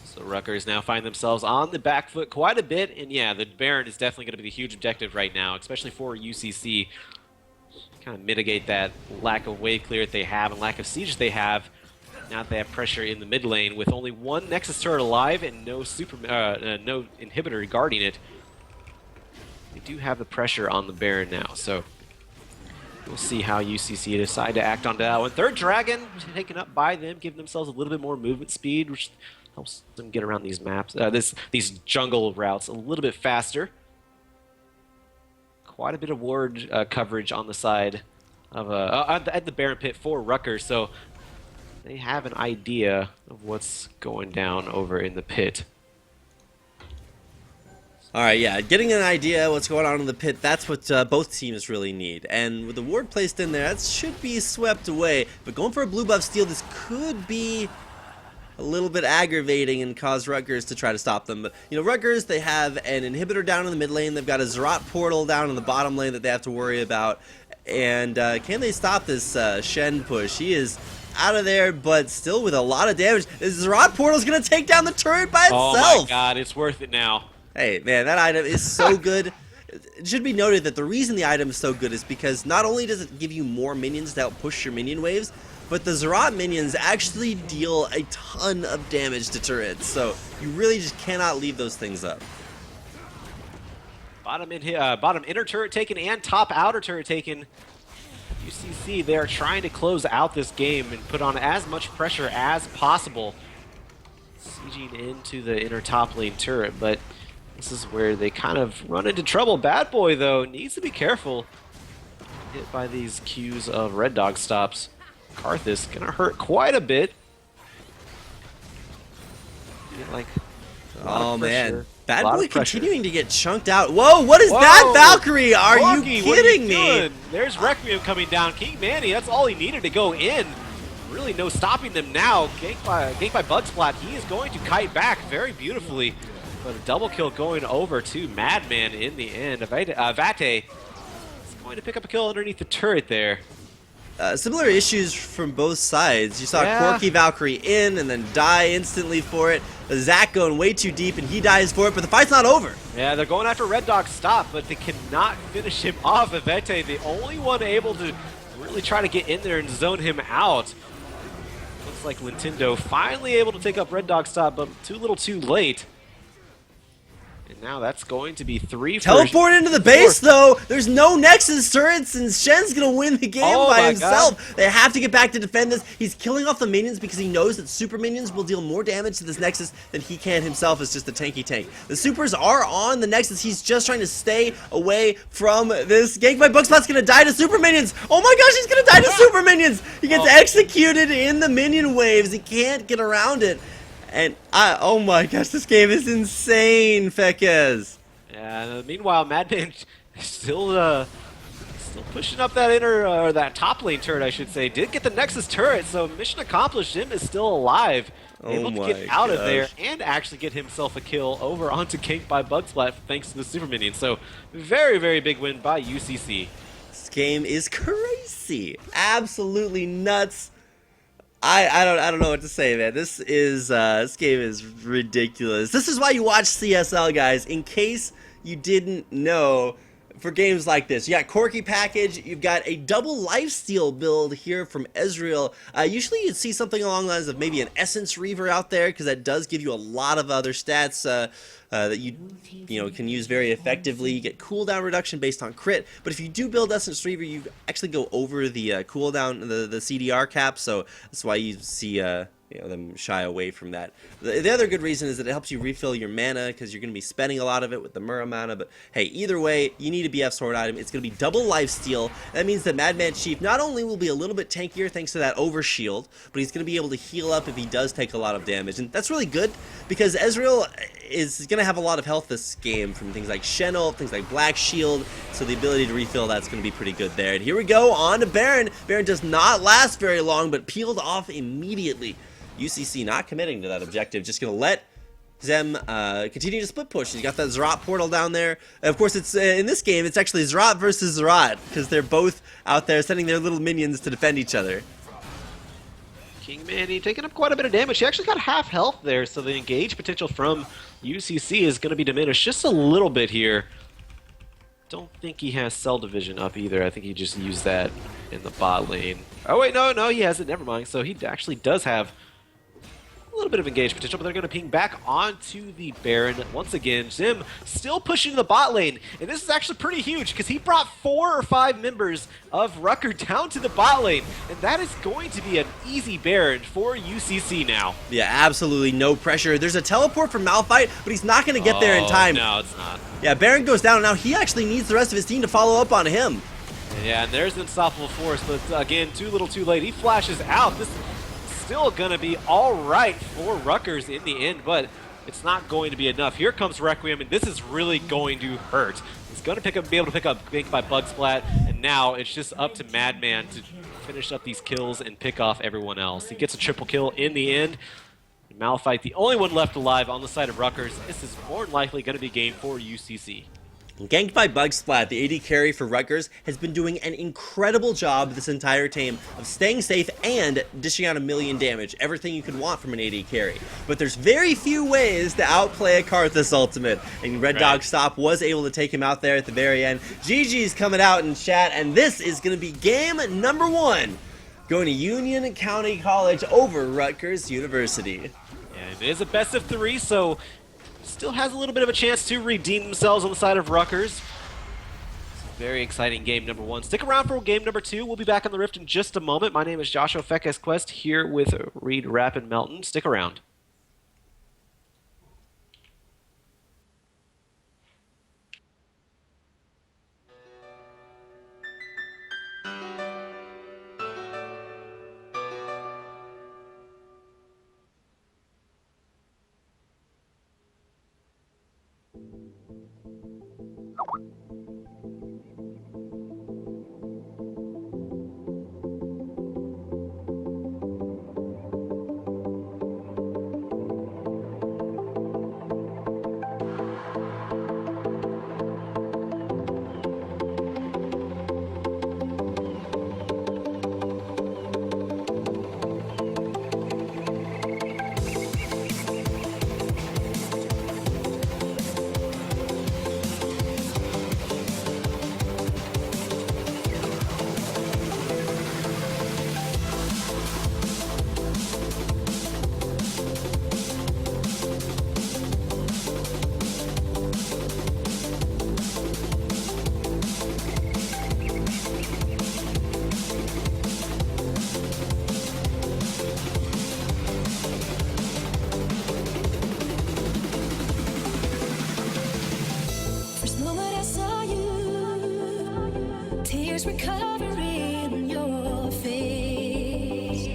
So Rutgers now find themselves on the back foot quite a bit, and yeah, the Baron is definitely going to be the huge objective right now, especially for UCC. Kind of mitigate that lack of wave clear that they have and lack of siege they have. Now that they have pressure in the mid lane with only one Nexus turret alive and no no inhibitor guarding it. They do have the pressure on the Baron now, so we'll see how UCC decide to act on that one. Third Dragon taken up by them, giving themselves a little bit more movement speed, which helps them get around these maps, these jungle routes a little bit faster. Quite a bit of ward coverage on the side of at the Baron pit for Rutgers, so they have an idea of what's going down over in the pit. All right, yeah, getting an idea what's going on in the pit, that's what both teams really need. And with the ward placed in there, that should be swept away. But going for a blue buff steal, this could be a little bit aggravating and cause Rutgers to try to stop them. But, Rutgers, they have an inhibitor down in the mid lane. They've got a Zerat portal down in the bottom lane that they have to worry about. And can they stop this Shen push? He is out of there, but still with a lot of damage. This Zerat portal is going to take down the turret by itself. Oh my god, it's worth it now. Hey, man, that item is so good. It should be noted that the reason the item is so good is because not only does it give you more minions to help push your minion waves, but the Zerat minions actually deal a ton of damage to turrets, so you really just cannot leave those things up. Bottom inner turret taken and top outer turret taken. UCC, they are trying to close out this game and put on as much pressure as possible. Sieging into the inner top lane turret, but this is where they kind of run into trouble. Bad Boy, though, needs to be careful. Hit by these cues of Red Dog stops. Karth is gonna hurt quite a bit. Oh man, Bad Boy continuing to get chunked out. Whoa, what is that, Valkyrie? Are you kidding me? There's Requiem coming down. King Manny, that's all he needed to go in. Really no stopping them now. Ganked by Bugsplat. He is going to kite back very beautifully. But a double kill going over to Madman in the end. Vate is going to pick up a kill underneath the turret there. similar issues from both sides. You saw Yeah. Corky Valkyrie in and then die instantly for it. Zach going way too deep and he dies for it, but the fight's not over. Yeah, they're going after Red Dog Stop, but they cannot finish him off. Ivete, the only one able to really try to get in there and zone him out. Looks like Nintendo finally able to take up Red Dog Stop, but too little too late. And now that's going to be 3 for... Teleport into the base, though. There's no Nexus turrets, and Shen's going to win the game by himself. God. They have to get back to defend this. He's killing off the minions because he knows that super minions will deal more damage to this Nexus than he can himself as just a tanky tank. The supers are on the Nexus. He's just trying to stay away from this gank. My Bugspot's going to die to super minions. Oh my gosh, he's going to die to super minions. He gets executed in the minion waves. He can't get around it. And oh my gosh, this game is insane, Fekez. Yeah, meanwhile, Madman still pushing up that or that top lane turret, I should say. Did get the Nexus turret, so mission accomplished. Him is still alive. Able to get out of there and actually get himself a kill over onto Gank by Bugsplat thanks to the super minion. So very, very big win by UCC. This game is crazy. Absolutely nuts. I don't know what to say, man. This game is ridiculous. This is why you watch CSL, guys. In case you didn't know, for games like this, you got Corky package. You've got a double lifesteal build here from Ezreal. Usually you'd see something along the lines of maybe an Essence Reaver out there because that does give you a lot of other stats that you can use very effectively. You get cooldown reduction based on crit, but if you do build Essence Reaver, you actually go over the cooldown, the CDR cap. So that's why you see them shy away from that. The other good reason is that it helps you refill your mana because you're going to be spending a lot of it with the Mura mana. But hey, either way, you need a BF sword item. It's going to be double lifesteal. That means that Madman Chief not only will be a little bit tankier thanks to that overshield, but he's going to be able to heal up if he does take a lot of damage. And that's really good because Ezreal is going to have a lot of health this game from things like Shen ult, things like Black Shield. So the ability to refill that's going to be pretty good there. And here we go on to Baron. Baron does not last very long, but peeled off immediately. UCC not committing to that objective, just going to let them continue to split push. You got that Zerat portal down there. And of course, it's in this game, it's actually Zerat versus Zerat because they're both out there sending their little minions to defend each other. King Manny taking up quite a bit of damage. He actually got half health there, so the engage potential from UCC is going to be diminished just a little bit here. Don't think he has Cell Division up either. I think he just used that in the bot lane. Oh wait, no, he has it. Never mind. So he actually does have a little bit of engage potential, but they're going to ping back onto the Baron once again. Zim still pushing the bot lane, and this is actually pretty huge because he brought 4 or 5 members of Rutgers down to the bot lane, and that is going to be an easy Baron for UCC now. Yeah, absolutely no pressure. There's a teleport from Malphite, but he's not going to get there in time. No, it's not. Yeah, Baron goes down, and now he actually needs the rest of his team to follow up on him. Yeah, and there's the Unstoppable Force, but again, too little too late. He flashes out. This still going to be all right for Rutgers in the end, but it's not going to be enough. Here comes Requiem, and this is really going to hurt. He's going to be able to pick up Gank by Bugsplat, and now it's just up to Madman to finish up these kills and pick off everyone else. He gets a triple kill in the end. Malphite, the only one left alive on the side of Rutgers. This is more than likely going to be game for UCC. Ganked by Bugsplat, the AD carry for Rutgers, has been doing an incredible job this entire game of staying safe and dishing out a million damage, everything you could want from an AD carry. But there's very few ways to outplay a Karthus ultimate, and Red Dog Stop was able to take him out there at the very end. GG's coming out in chat, and this is going to be game number 1, going to Union County College over Rutgers University. Yeah, it is a best of 3, so still has a little bit of a chance to redeem themselves on the side of Rutgers. Very exciting game number 1. Stick around for game number 2. We'll be back on the Rift in just a moment. My name is Joshua Fekes Quest here with Reed Rapp and Melton. Stick around. Tears were covering your face,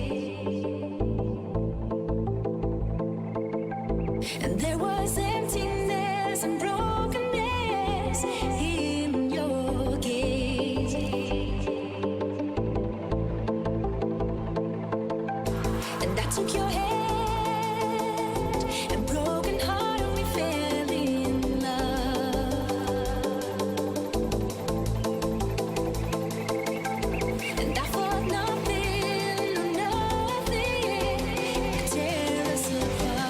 and there was emptiness and brokenness in your gaze. And I took your hand, and broken heart we fell in love. And I thought nothing, nothing could tear us apart.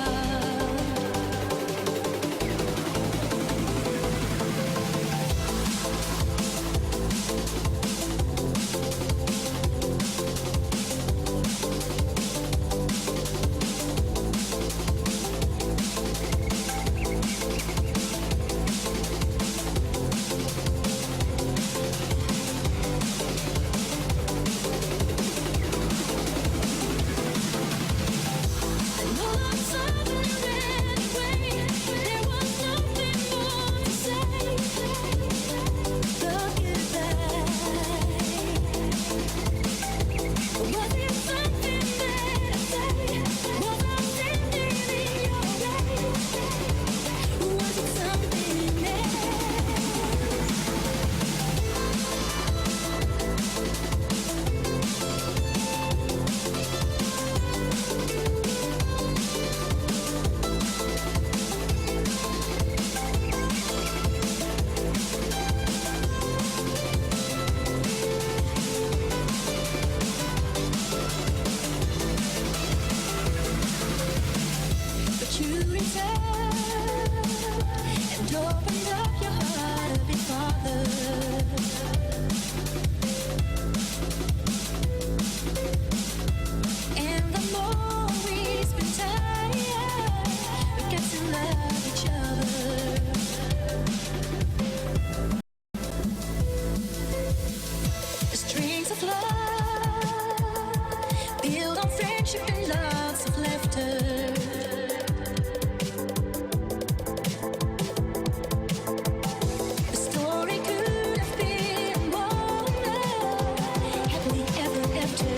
But you returned and opened up your heart a bit farther. And the more we spend time, we get to love each other. The strings of love build on friendship and lots of laughter. The story could have been more happily ever after.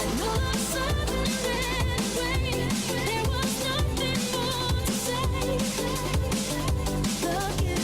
And all of a sudden there was nothing more to say. Look at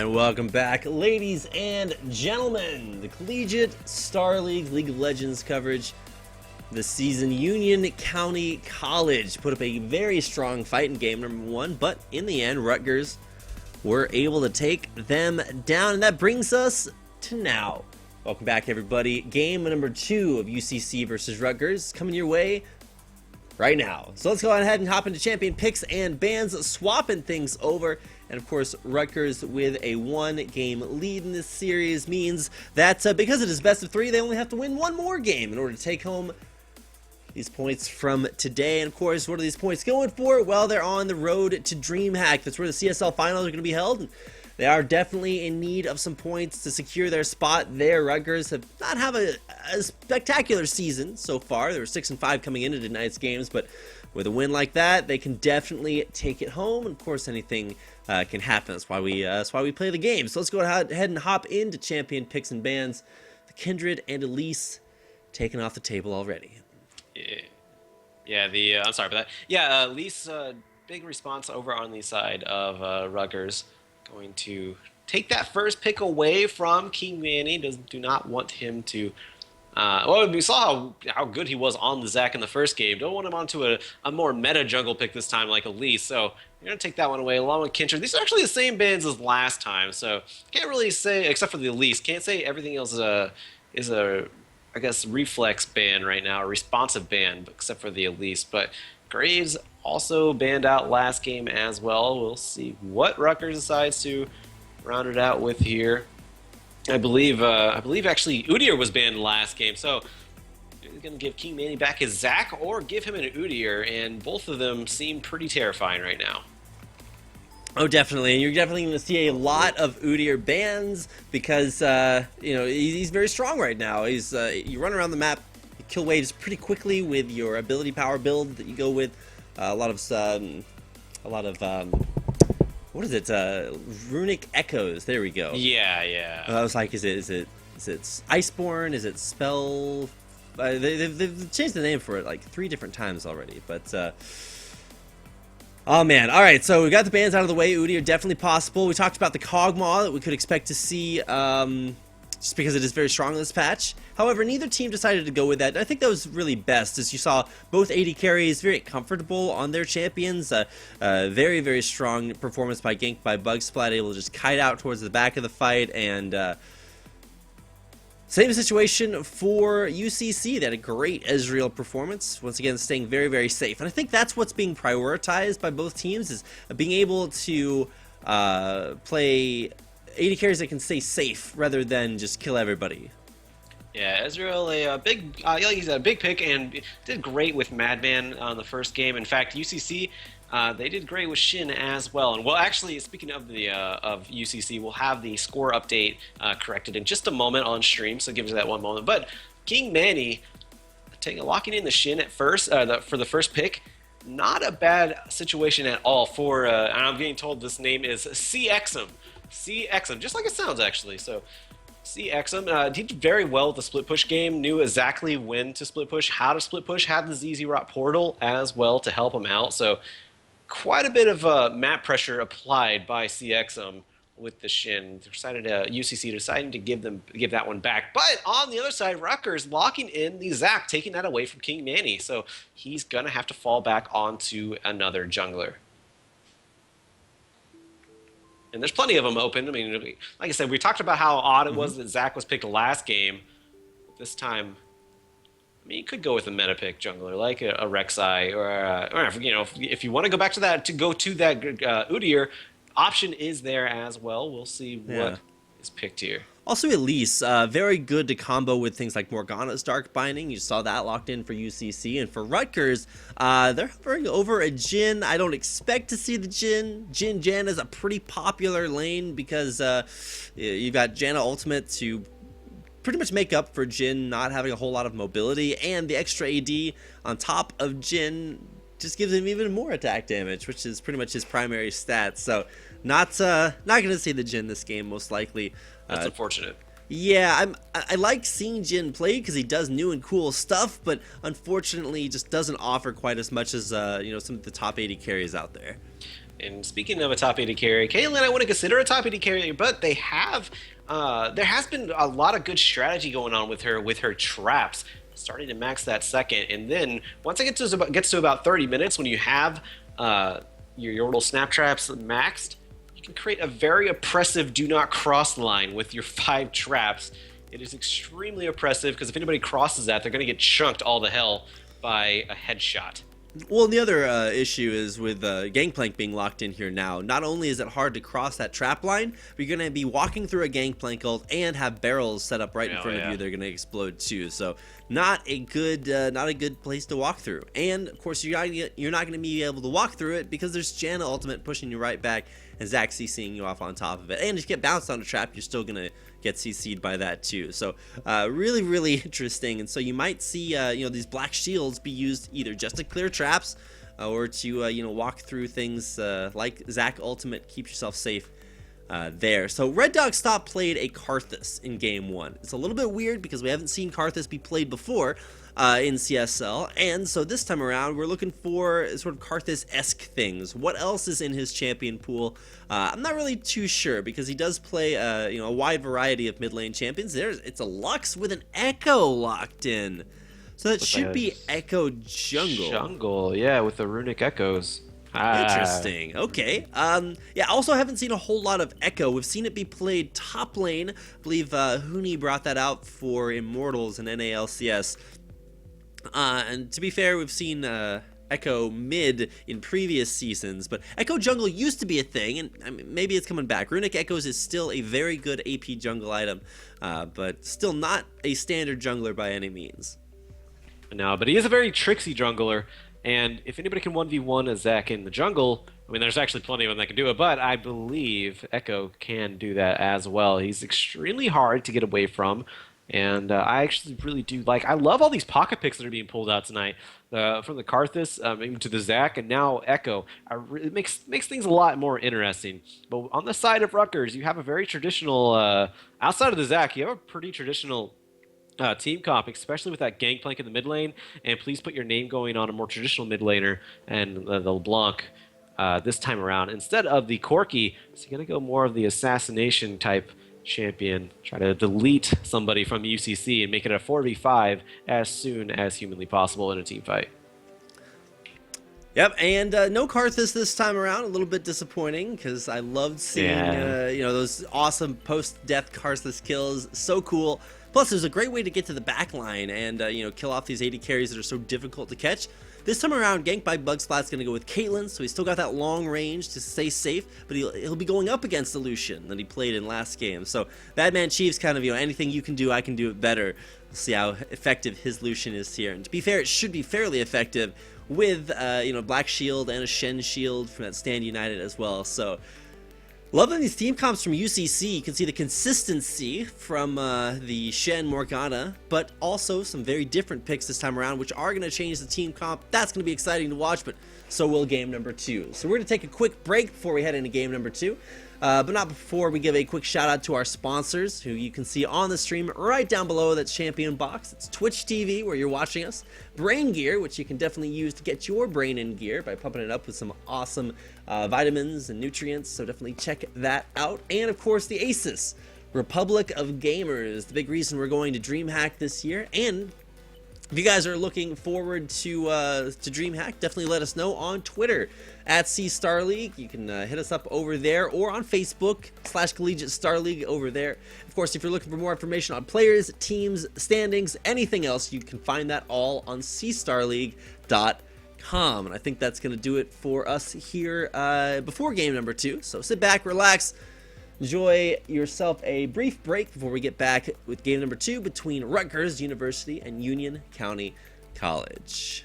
And welcome back, ladies and gentlemen. The Collegiate Star League, League of Legends coverage this season. Union County College put up a very strong fight in game number 1, but in the end, Rutgers were able to take them down, and that brings us to now. Welcome back, everybody. Game number 2 of UCC versus Rutgers coming your way right now. So let's go ahead and hop into champion picks and bans, swapping things over. And of course, Rutgers with a 1-game lead in this series means that because it is best of 3, they only have to win 1 more game in order to take home these points from today. And of course, what are these points going for? Well, they're on the road to DreamHack. That's where the CSL finals are going to be held. And they are definitely in need of some points to secure their spot there. Rutgers have not have a spectacular season so far. They were 6-5 coming into tonight's games, but with a win like that, they can definitely take it home. And of course, anything can happen. That's why we play the game. So let's go ahead and hop into champion picks and bans. The Kindred and Elise taken off the table already. Yeah. I'm sorry for that. Yeah, Elise, big response over on the side of Rutgers. Going to take that first pick away from King Manny. Do not want him to. Well, we saw how good he was on the Zac in the first game. Don't want him onto a more meta jungle pick this time, like Elise. So you're gonna take that one away along with Kindred. These are actually the same bans as last time, so can't really say, except for the Elise, can't say everything else is a I guess reflex ban right now, a responsive ban, except for the Elise. But Graves also banned out last game as well. We'll see what Rutgers decides to round it out with here. I believe actually Udyr was banned last game, so he's going to give King Manny back his Zac or give him an Udyr, and both of them seem pretty terrifying right now. Oh, definitely. And you're definitely going to see a lot of Udyr bans because, he's very strong right now. You run around the map, you kill waves pretty quickly with your ability power build that you go with. A lot of what is it? Runic Echoes. There we go. Yeah. I was like, is it Iceborne? Is it Spell? They've changed the name for it like 3 different times already, but. Oh man, alright, so we got the bans out of the way. Udyr definitely possible. We talked about the Kog'Maw that we could expect to see just because it is very strong in this patch. However, neither team decided to go with that, and I think that was really best, as you saw both AD carries very comfortable on their champions. Very, very strong performance by Gank by Bugsplat, able to just kite out towards the back of the fight, and same situation for UCC. They had a great Ezreal performance. Once again, staying very, very safe. And I think that's what's being prioritized by both teams, is being able to play AD carries that can stay safe rather than just kill everybody. Yeah, Ezreal, he's a big pick and did great with Madman on the first game. In fact, UCC, they did great with Shin as well. And well, actually, speaking of the of UCC, we'll have the score update corrected in just a moment on stream. So give us that one moment. But King Manny locking in the Shin at first for the first pick. Not a bad situation at all for. And I'm getting told this name is CXM. CXM, just like it sounds actually. So. CXM did very well with the split push game, knew exactly when to split push, how to split push, had the ZZ Rot portal as well to help him out. So quite a bit of map pressure applied by CXM with the Shin. UCC deciding to give that one back. But on the other side, Rutgers locking in the Zac, taking that away from King Manny. So he's going to have to fall back onto another jungler. And there's plenty of them open. I mean, like I said, we talked about how odd it was that Zac was picked last game. This time, I mean, you could go with a meta pick jungler like a Rek'Sai, or if you want to go back to that, Udyr, option is there as well. We'll see what is picked here. Also, Elise, very good to combo with things like Morgana's Dark Binding. You saw that locked in for UCC. And for Rutgers, they're hovering over a Jhin. I don't expect to see the Jhin. Jhin is a pretty popular lane because you've got Janna Ultimate to pretty much make up for Jhin not having a whole lot of mobility. And the extra AD on top of Jhin just gives him even more attack damage, which is pretty much his primary stat. So not going to see the Jhin this game, most likely. That's unfortunate. Yeah, I like seeing Jhin play because he does new and cool stuff, but unfortunately just doesn't offer quite as much as some of the top 80 carries out there. And speaking of a top 80 carry, Caitlyn, I wouldn't consider a top 80 carry, but they have. There has been a lot of good strategy going on with her traps, starting to max that second, and then once it gets to about 30 minutes, when you have your little snap traps maxed, you can create a very oppressive do not cross line with your 5 traps. It is extremely oppressive because if anybody crosses that, they're going to get chunked all to hell by a headshot. Well, the other issue is with Gangplank being locked in here now. Not only is it hard to cross that trap line, but you're going to be walking through a Gangplank ult and have barrels set up right in front of you. They're going to explode too. So not a good place to walk through. And of course, you're not going to be able to walk through it because there's Janna ultimate pushing you right back and Zach CCing you off on top of it. And if you get bounced on a trap, you're still going to get CC'd by that too. So really, really interesting. And so you might see these black shields be used either just to clear traps or to walk through things like Zach ultimate, keep yourself safe there. So Red Dog Stop played a Karthus in game 1. It's a little bit weird because we haven't seen Karthus be played before in CSL, and so this time around we're looking for sort of Karthus-esque things. What else is in his champion pool? I'm not really too sure because he does play a wide variety of mid lane champions. It's a Lux with an Echo locked in, so that should be Echo Jungle. Yeah, with the runic echoes. Interesting. Okay. Yeah, also haven't seen a whole lot of Echo. We've seen it be played top lane. I believe Huni brought that out for Immortals and NALCS. And to be fair, we've seen Echo mid in previous seasons, but Echo Jungle used to be a thing, and I mean, maybe it's coming back. Runic Echoes is still a very good AP jungle item, but still not a standard jungler by any means. No, but he is a very tricksy jungler. And if anybody can 1v1 a Zac in the jungle, I mean, there's actually plenty of them that can do it, but I believe Echo can do that as well. He's extremely hard to get away from, and I actually really do I love all these pocket picks that are being pulled out tonight, from the Karthus even to the Zac, and now Echo. It makes things a lot more interesting. But on the side of Rutgers, you have a very traditional, outside of the Zac, you have a pretty traditional team comp, especially with that Gangplank in the mid lane, and please put your name going on a more traditional mid laner and the LeBlanc this time around instead of the Corki. So you're going to go more of the assassination type champion, try to delete somebody from UCC and make it a 4v5 as soon as humanly possible in a team fight. Yep, and no Karthus this time around. A little bit disappointing because I loved seeing those awesome post-death Karthus kills. So cool. Plus, there's a great way to get to the back line and kill off these 80 carries that are so difficult to catch. This time around, Gank by Bugsplat's going to go with Caitlyn, so he's still got that long range to stay safe, but he'll be going up against the Lucian that he played in last game. So Badman Chief's kind of, anything you can do, I can do it better. We'll see how effective his Lucian is here. And to be fair, it should be fairly effective with, Black Shield and a Shen Shield from that Stand United as well. So loving these team comps from UCC. You can see the consistency from the Shen Morgana, but also some very different picks this time around, which are going to change the team comp. That's going to be exciting to watch, but so will game number 2. So we're going to take a quick break before we head into game number 2. But not before we give a quick shout out to our sponsors, who you can see on the stream right down below. That's Champion Box. It's Twitch TV where you're watching us. Brain Gear, which you can definitely use to get your brain in gear by pumping it up with some awesome vitamins and nutrients. So definitely check that out. And of course, the Asus, Republic of Gamers, the big reason we're going to DreamHack this year. And if you guys are looking forward to DreamHack, definitely let us know on Twitter at CStarLeague. You can hit us up over there, or on Facebook /Collegiate Star League over there. Of course, if you're looking for more information on players, teams, standings, anything else, you can find that all on CStarLeague.com. And I think that's going to do it for us here before game number 2. So sit back, relax, enjoy yourself a brief break before we get back with game number 2 between Rutgers University and Union County College.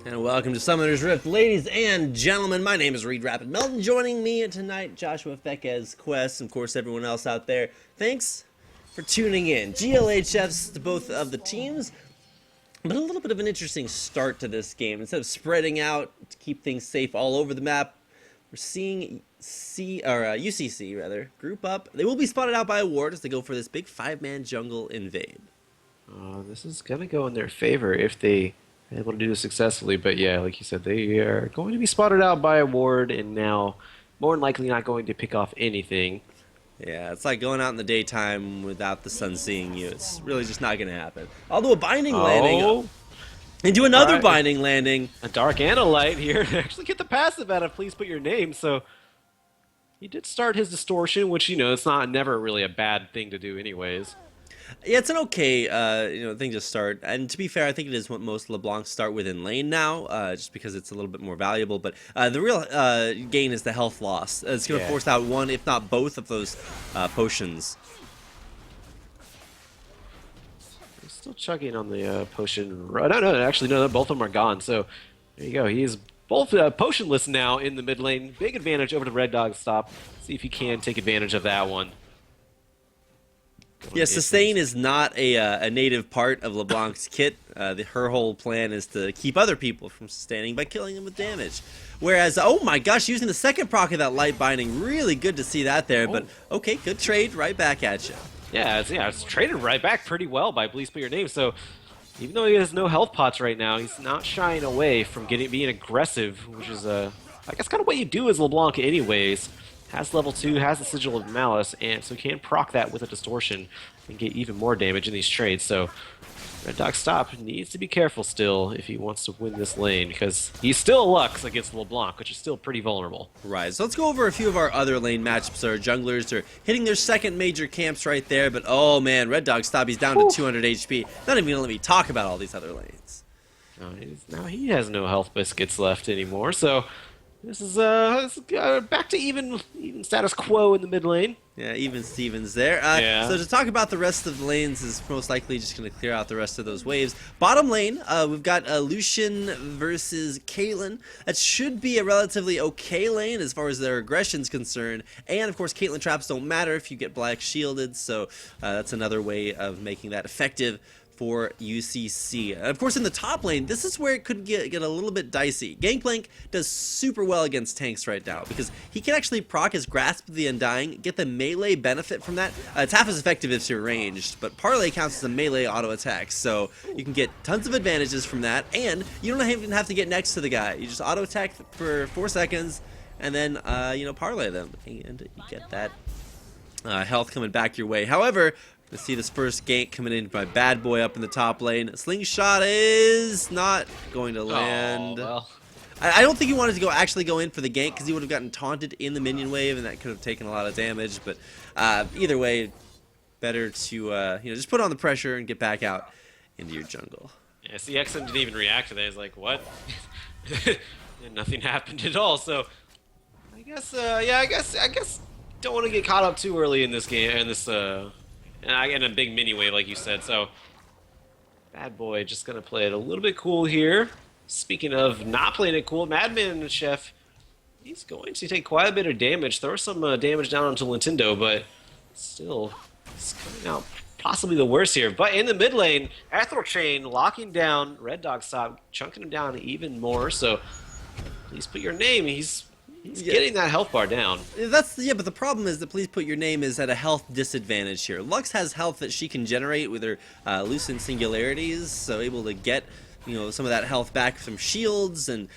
And welcome to Summoner's Rift, ladies and gentlemen. My name is Reed Rapid Melton. Joining me tonight, Joshua Fekez, Quest, and of course everyone else out there. Thanks for tuning in. GLHFs to both of the teams, but a little bit of an interesting start to this game. Instead of spreading out to keep things safe all over the map, we're seeing UCC rather group up. They will be spotted out by a ward as they go for this big 5-man jungle invade. This is going to go in their favor if they are able to do this successfully. But yeah, like you said, they are going to be spotted out by a ward and now more than likely not going to pick off anything. Yeah, it's like going out in the daytime without the sun seeing you. It's really just not going to happen. Although a binding landing into another binding landing. A dark and a light here to actually get the passive out of Please Put Your Name. So he did start his distortion, which, it's never really a bad thing to do anyways. Yeah, it's an okay, thing to start. And to be fair, I think it is what most LeBlancs start with in lane now, just because it's a little bit more valuable. But the real gain is the health loss. It's going to force out one, if not both, of those potions. He's still chugging on the potion. I don't know. Actually, no, both of them are gone. So there you go. He is both potionless now in the mid lane. Big advantage over the Red Dog stop. See if he can take advantage of that one. Yeah, sustain is not a native part of LeBlanc's kit. Her whole plan is to keep other people from sustaining by killing them with damage. Whereas, oh my gosh, using the second proc of that light binding, really good to see that there. But okay, good trade, right back at you. Yeah, it's traded right back pretty well by Please Put Your Name. So even though he has no health pots right now, he's not shying away from being aggressive, which is I guess kind of what you do as LeBlanc anyways. Has level 2, has the Sigil of Malice, and so he can proc that with a distortion and get even more damage in these trades. So Red Dog Stop needs to be careful still if he wants to win this lane, because he's still Lux against LeBlanc, which is still pretty vulnerable. Right, so let's go over a few of our other lane matchups. Our junglers are hitting their second major camps right there, but oh man, Red Dog Stop, he's down to 200 HP. Not even going to let me talk about all these other lanes. Now he has no health biscuits left anymore, so this is back to even status quo in the mid lane. Yeah, even Stevens there. So to talk about the rest of the lanes is most likely just going to clear out the rest of those waves. Bottom lane, we've got Lucian versus Caitlyn. That should be a relatively okay lane as far as their aggression's concerned. And of course, Caitlyn traps don't matter if you get black shielded, so that's another way of making that effective for UCC. And of course, in the top lane, this is where it could get a little bit dicey. Gangplank does super well against tanks right now because he can actually proc his Grasp of the Undying, get the melee benefit from that. It's half as effective if you're ranged, but Parlay counts as a melee auto attack, so you can get tons of advantages from that, and you don't even have to get next to the guy. You just auto attack for 4 seconds, and then parlay them, and you get that health coming back your way. However, let's see this first gank coming in by Bad Boy up in the top lane. Slingshot is not going to land. Oh, well. I don't think he wanted to actually go in for the gank because he would have gotten taunted in the minion wave, and that could have taken a lot of damage. But either way, better to just put on the pressure and get back out into your jungle. Yeah, CXM didn't even react to that. He's like, what? And nothing happened at all. So I guess I guess don't want to get caught up too early in this game and this and I get a big mini wave, like you said. So Bad Boy just gonna play it a little bit cool here. Speaking of not playing it cool, Madman Chef, he's going to take quite a bit of damage. Throw some damage down onto Nintendo, but still, it's coming out possibly the worst here. But in the mid lane, Ethereal Chain locking down Red Dog Stop, chunking him down even more. So Please Put Your Name. He's getting that health bar down. But the problem is that Please Put Your Name is at a health disadvantage here. Lux has health that she can generate with her Lucent Singularities, so able to get some of that health back from shields, and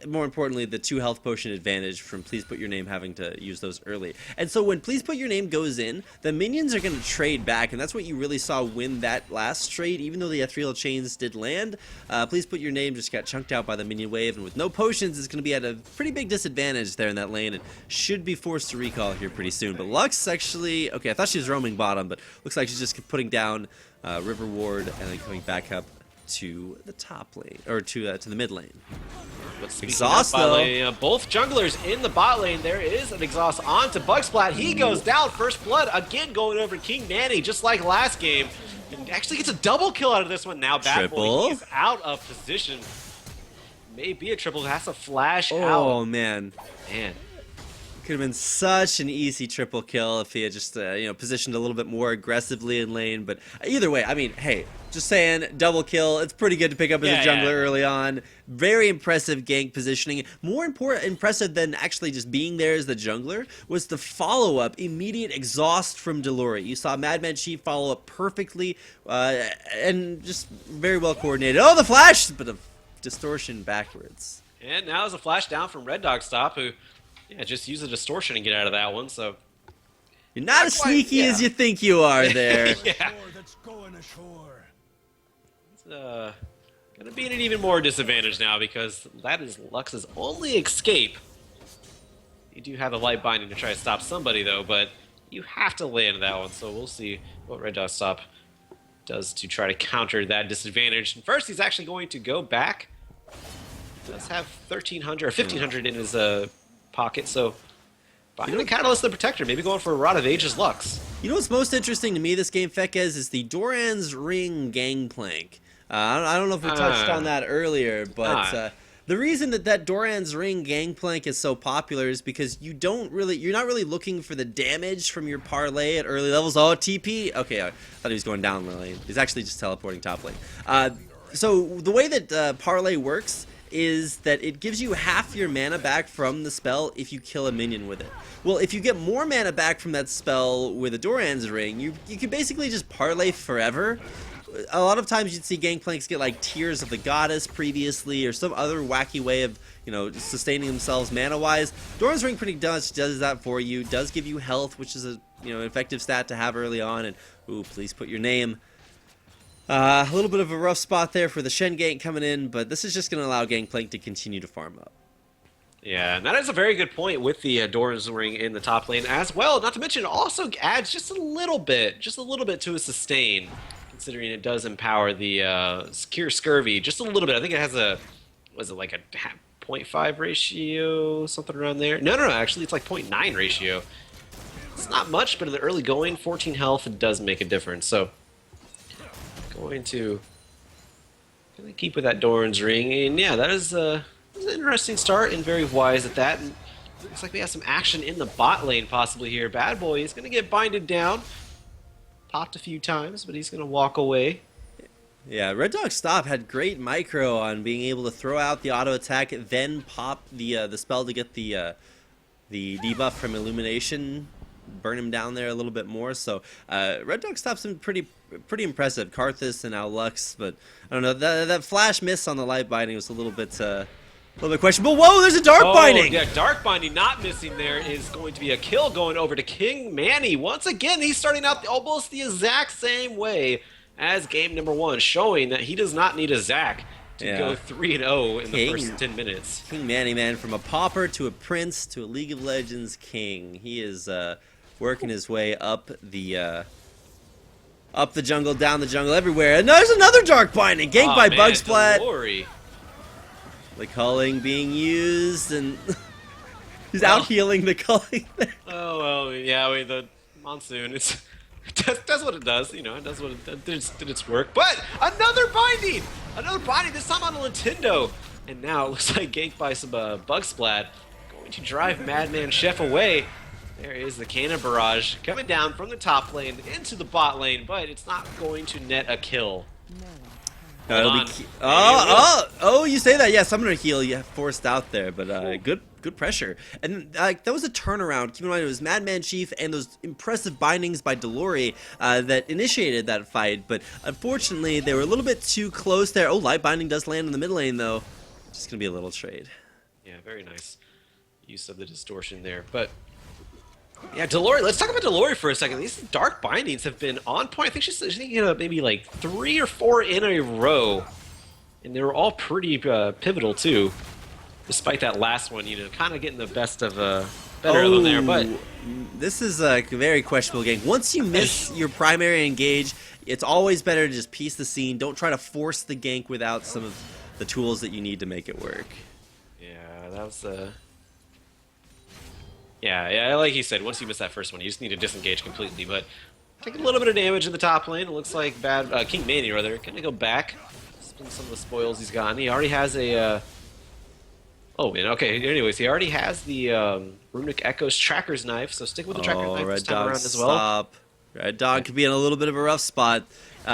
more importantly, the 2 health potion advantage from Please Put Your Name having to use those early. And so when Please Put Your Name goes in, the minions are going to trade back, and that's what you really saw win that last trade. Even though the Ethereal Chains did land, Please Put Your Name just got chunked out by the minion wave, and with no potions, it's going to be at a pretty big disadvantage there in that lane, and should be forced to recall here pretty soon. But Lux actually, okay, I thought she was roaming bottom, but looks like she's just putting down River Ward and then coming back up to the top lane, or to the mid lane. Exhaust though. Both junglers in the bot lane. There is an exhaust onto Bugsplat. He goes down. First blood again going over King Manny, just like last game. And actually gets a double kill out of this one. Now Bad Boy is out of position. may be a triple. Has to flash Oh, out. man. Man. Could have been such an easy triple kill if he had just, positioned a little bit more aggressively in lane. But either way, I mean, hey, just saying, double kill. It's pretty good to pick up as a jungler early on. Very impressive gank positioning. More impressive than actually just being there as the jungler was the follow-up, immediate exhaust from Delori. You saw Madman Chief follow up perfectly and just very well coordinated. Oh, the flash! But a distortion backwards. And now there's a flash down from Red Dog Stop, who just use a distortion and get out of that one. So you're not as sneaky as you think you are there. yeah. It's gonna be at an even more disadvantage now because that is Lux's only escape. You do have a light binding to try to stop somebody though, but you have to land that one. So we'll see what Red Dog Stop does to try to counter that disadvantage. And first, he's actually going to go back. He does have 1,300 or 1,500 in his pocket, so buying the Catalyst the Protector, maybe going for a Rod of Ages Lux. You know what's most interesting to me this game, Fekez, is the Doran's Ring Gangplank. I don't know if we touched on that earlier, but the reason that Doran's Ring Gangplank is so popular is because you're not really looking for the damage from your parlay at early levels. Oh, TP? Okay, I thought he was going down lane. He's actually just teleporting top lane. So the way that parlay works is that it gives you half your mana back from the spell if you kill a minion with it. Well, if you get more mana back from that spell with a Doran's Ring, you can basically just parlay forever. A lot of times you'd see Gangplanks get like Tears of the Goddess previously or some other wacky way of, sustaining themselves mana-wise. Doran's Ring pretty much does that for you, does give you health, which is a, an effective stat to have early on, and, ooh, please put your name. A little bit of a rough spot there for the Shen gank coming in, but this is just going to allow Gangplank to continue to farm up. Yeah, and that is a very good point with the Doran's Ring in the top lane as well. Not to mention, it also adds just a little bit to his sustain, considering it does empower the Cure Scurvy just a little bit. I think it has a, was it like a 0.5 ratio, something around there? No, actually it's like 0.9 ratio. It's not much, but in the early going, 14 health, it does make a difference. So going to keep with that Doran's Ring, and yeah, that is an interesting start and very wise at that. And looks like we have some action in the bot lane possibly here. Bad Boy is going to get binded down. Popped a few times, but he's going to walk away. Yeah, Red Dog Stop had great micro on being able to throw out the auto attack, then pop the spell to get the debuff from Illumination, burn him down there a little bit more. So Red Dog Stop's been pretty impressive. Karthus and now Lux, but I don't know, that flash miss on the light binding was a little bit questionable. Whoa, there's a dark binding! Yeah, dark binding not missing there is going to be a kill going over to King Manny. Once again, he's starting out almost the exact same way as game number 1, showing that he does not need a Zac to go 3-0 in the first 10 minutes. King Manny, man, from a pauper to a prince to a League of Legends king. He is working his way up the jungle, down the jungle, everywhere. And there's another dark binding, ganked by Bugsplat. Glory. The culling being used, and he's out healing the culling there. Oh, well, yeah, the monsoon, it does what it does, it does what it did its work. But another binding, this time on a Nintendo. And now it looks like ganked by some Bugsplat, going to drive Madman Chef away. There is the Cannon Barrage coming down from the top lane into the bot lane, but it's not going to net a kill. You say that. Yeah, Summoner heal you forced out there, but good pressure. And that was a turnaround. Keep in mind it was Madman Chief and those impressive bindings by Delori that initiated that fight, but unfortunately they were a little bit too close there. Oh, light binding does land in the mid lane though. Just gonna be a little trade. Yeah, very nice use of the distortion there, but yeah, Delori. Let's talk about Delori for a second. These dark bindings have been on point. I think she's maybe like 3 or 4 in a row, and they were all pretty pivotal too. Despite that last one, kind of getting the best of better of them there. But this is a very questionable game. Once you miss your primary engage, it's always better to just piece the scene. Don't try to force the gank without some of the tools that you need to make it work. Yeah, that was Yeah, like you said, once you miss that first one, you just need to disengage completely. But taking a little bit of damage in the top lane. It looks like King Manny, rather, going to go back, spend some of the spoils he's gotten. He already has a Oh, man. Okay. Anyways, he already has the Runic Echo's Tracker's Knife, so stick with the Tracker's Oh, Knife this Red time Dog, around as well. stop. Red Dog could be in a little bit of a rough spot.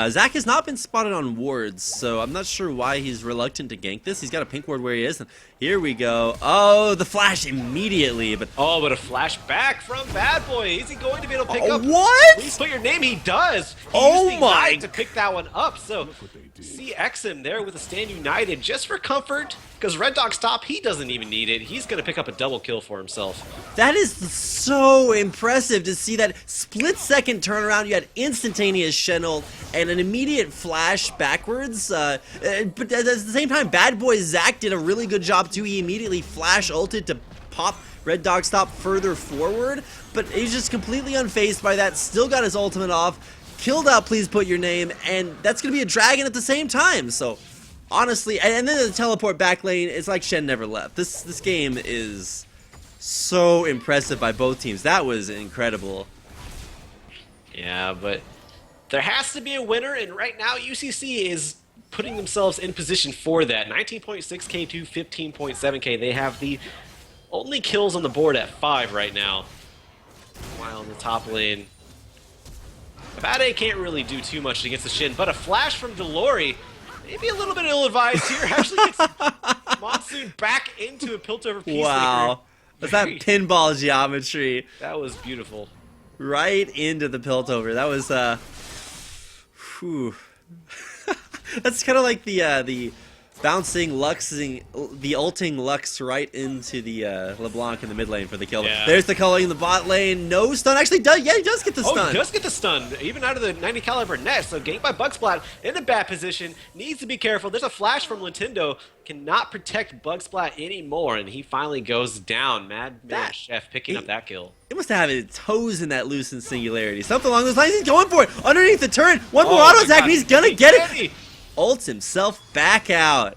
Zach has not been spotted on wards, so I'm not sure why he's reluctant to gank this. He's got a pink ward where he is, and here we go. Oh, the flash immediately, but... Oh, but a flashback from Bad Boy. Is he going to be able to pick up? What? Please put your name. He does. He Oh used the my- Ignite to pick that one up. So see XM there with a Stand United just for comfort, because Red Dog Stop, he doesn't even need it. He's going to pick up a double kill for himself. That is so impressive to see that split-second turnaround. You had instantaneous Shen ult and an immediate flash backwards. But at the same time, Bad Boy Zach did a really good job too. He immediately flash ulted to pop Red Dog Stop further forward, but he's just completely unfazed by that. Still got his ultimate off. Killed out, please put your name, and that's going to be a dragon at the same time. So honestly, and then the teleport back lane, it's like Shen never left. This game is so impressive by both teams. That was incredible. Yeah, but there has to be a winner, and right now UCC is putting themselves in position for that. 19.6k to 15.7k. They have the only kills on the board at 5 right now. While in the top lane, Bade can't really do too much against the Shin, but a flash from Delori, maybe a little bit ill-advised here, actually gets Monsoon back into a Piltover Peacemaker. Wow. That's that pinball geometry That was beautiful. right into the Piltover. That was, whew. That's kind of like the bouncing Luxing, the ulting Lux right into the LeBlanc in the mid lane for the kill. Yeah. There's the culling in the bot lane. No stun. Actually, yeah, he does get the Oh, stun. he does get the stun, even out of the 90 caliber net. So ganked by Bugsplat in a bad position. Needs to be careful. There's a flash from Nintendo. Cannot protect Bugsplat anymore, and he finally goes down. Madman Chef picking up that kill. It must have his toes in that loosened singularity. Something along those lines. He's going for it. Underneath the turret. One more Oh auto my attack, God. and he's gonna get it. Ready. Ults himself back out.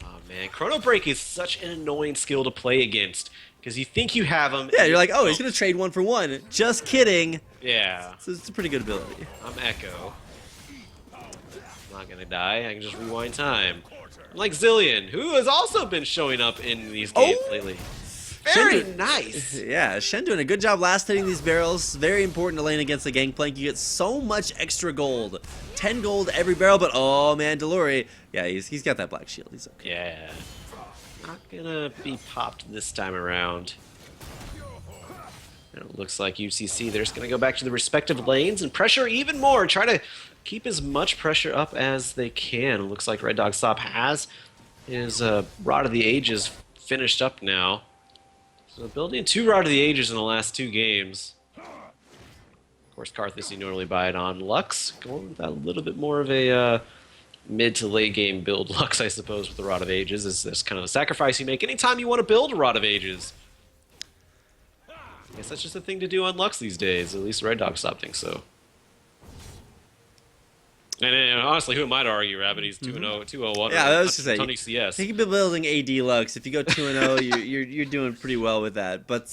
Oh man, Chrono Break is such an annoying skill to play against because you think you have him. Yeah, and you're like, you oh, he's don't. gonna trade one for one. Just kidding. Yeah, So it's a pretty good ability. I'm Echo. I'm not gonna die. I can just rewind time. I'm like Zillion, who has also been showing up in these games Oh. lately. Very Shen- nice. Yeah, Shen doing a good job last hitting these barrels. Very important to lane against the Gangplank. You get so much extra gold. 10 gold every barrel, but oh man, Delori. Yeah, he's got that black shield. He's okay. Yeah. Not gonna be popped this time around. And it looks like UCC, they're just gonna go back to the respective lanes and pressure even more. Try to keep as much pressure up as they can. It looks like Red Dog Stop has his Rod of the Ages finished up now. So building 2 Rod of the Ages in the last 2 games. Of course, Karthus you normally buy it on. Lux going with that a little bit more of a mid to late game build. Lux, I suppose, with the Rod of Ages is this kind of a sacrifice you make anytime you want to build a Rod of Ages. I guess that's just a thing to do on Lux these days. At least Red Dog Stop thinks so. And honestly, who am I to argue, Rabbit? He's 2-0, 2-0-1. Yeah, I was just saying. Tony CS. He can be building AD Lux. If you go 2-0, you're doing pretty well with that. But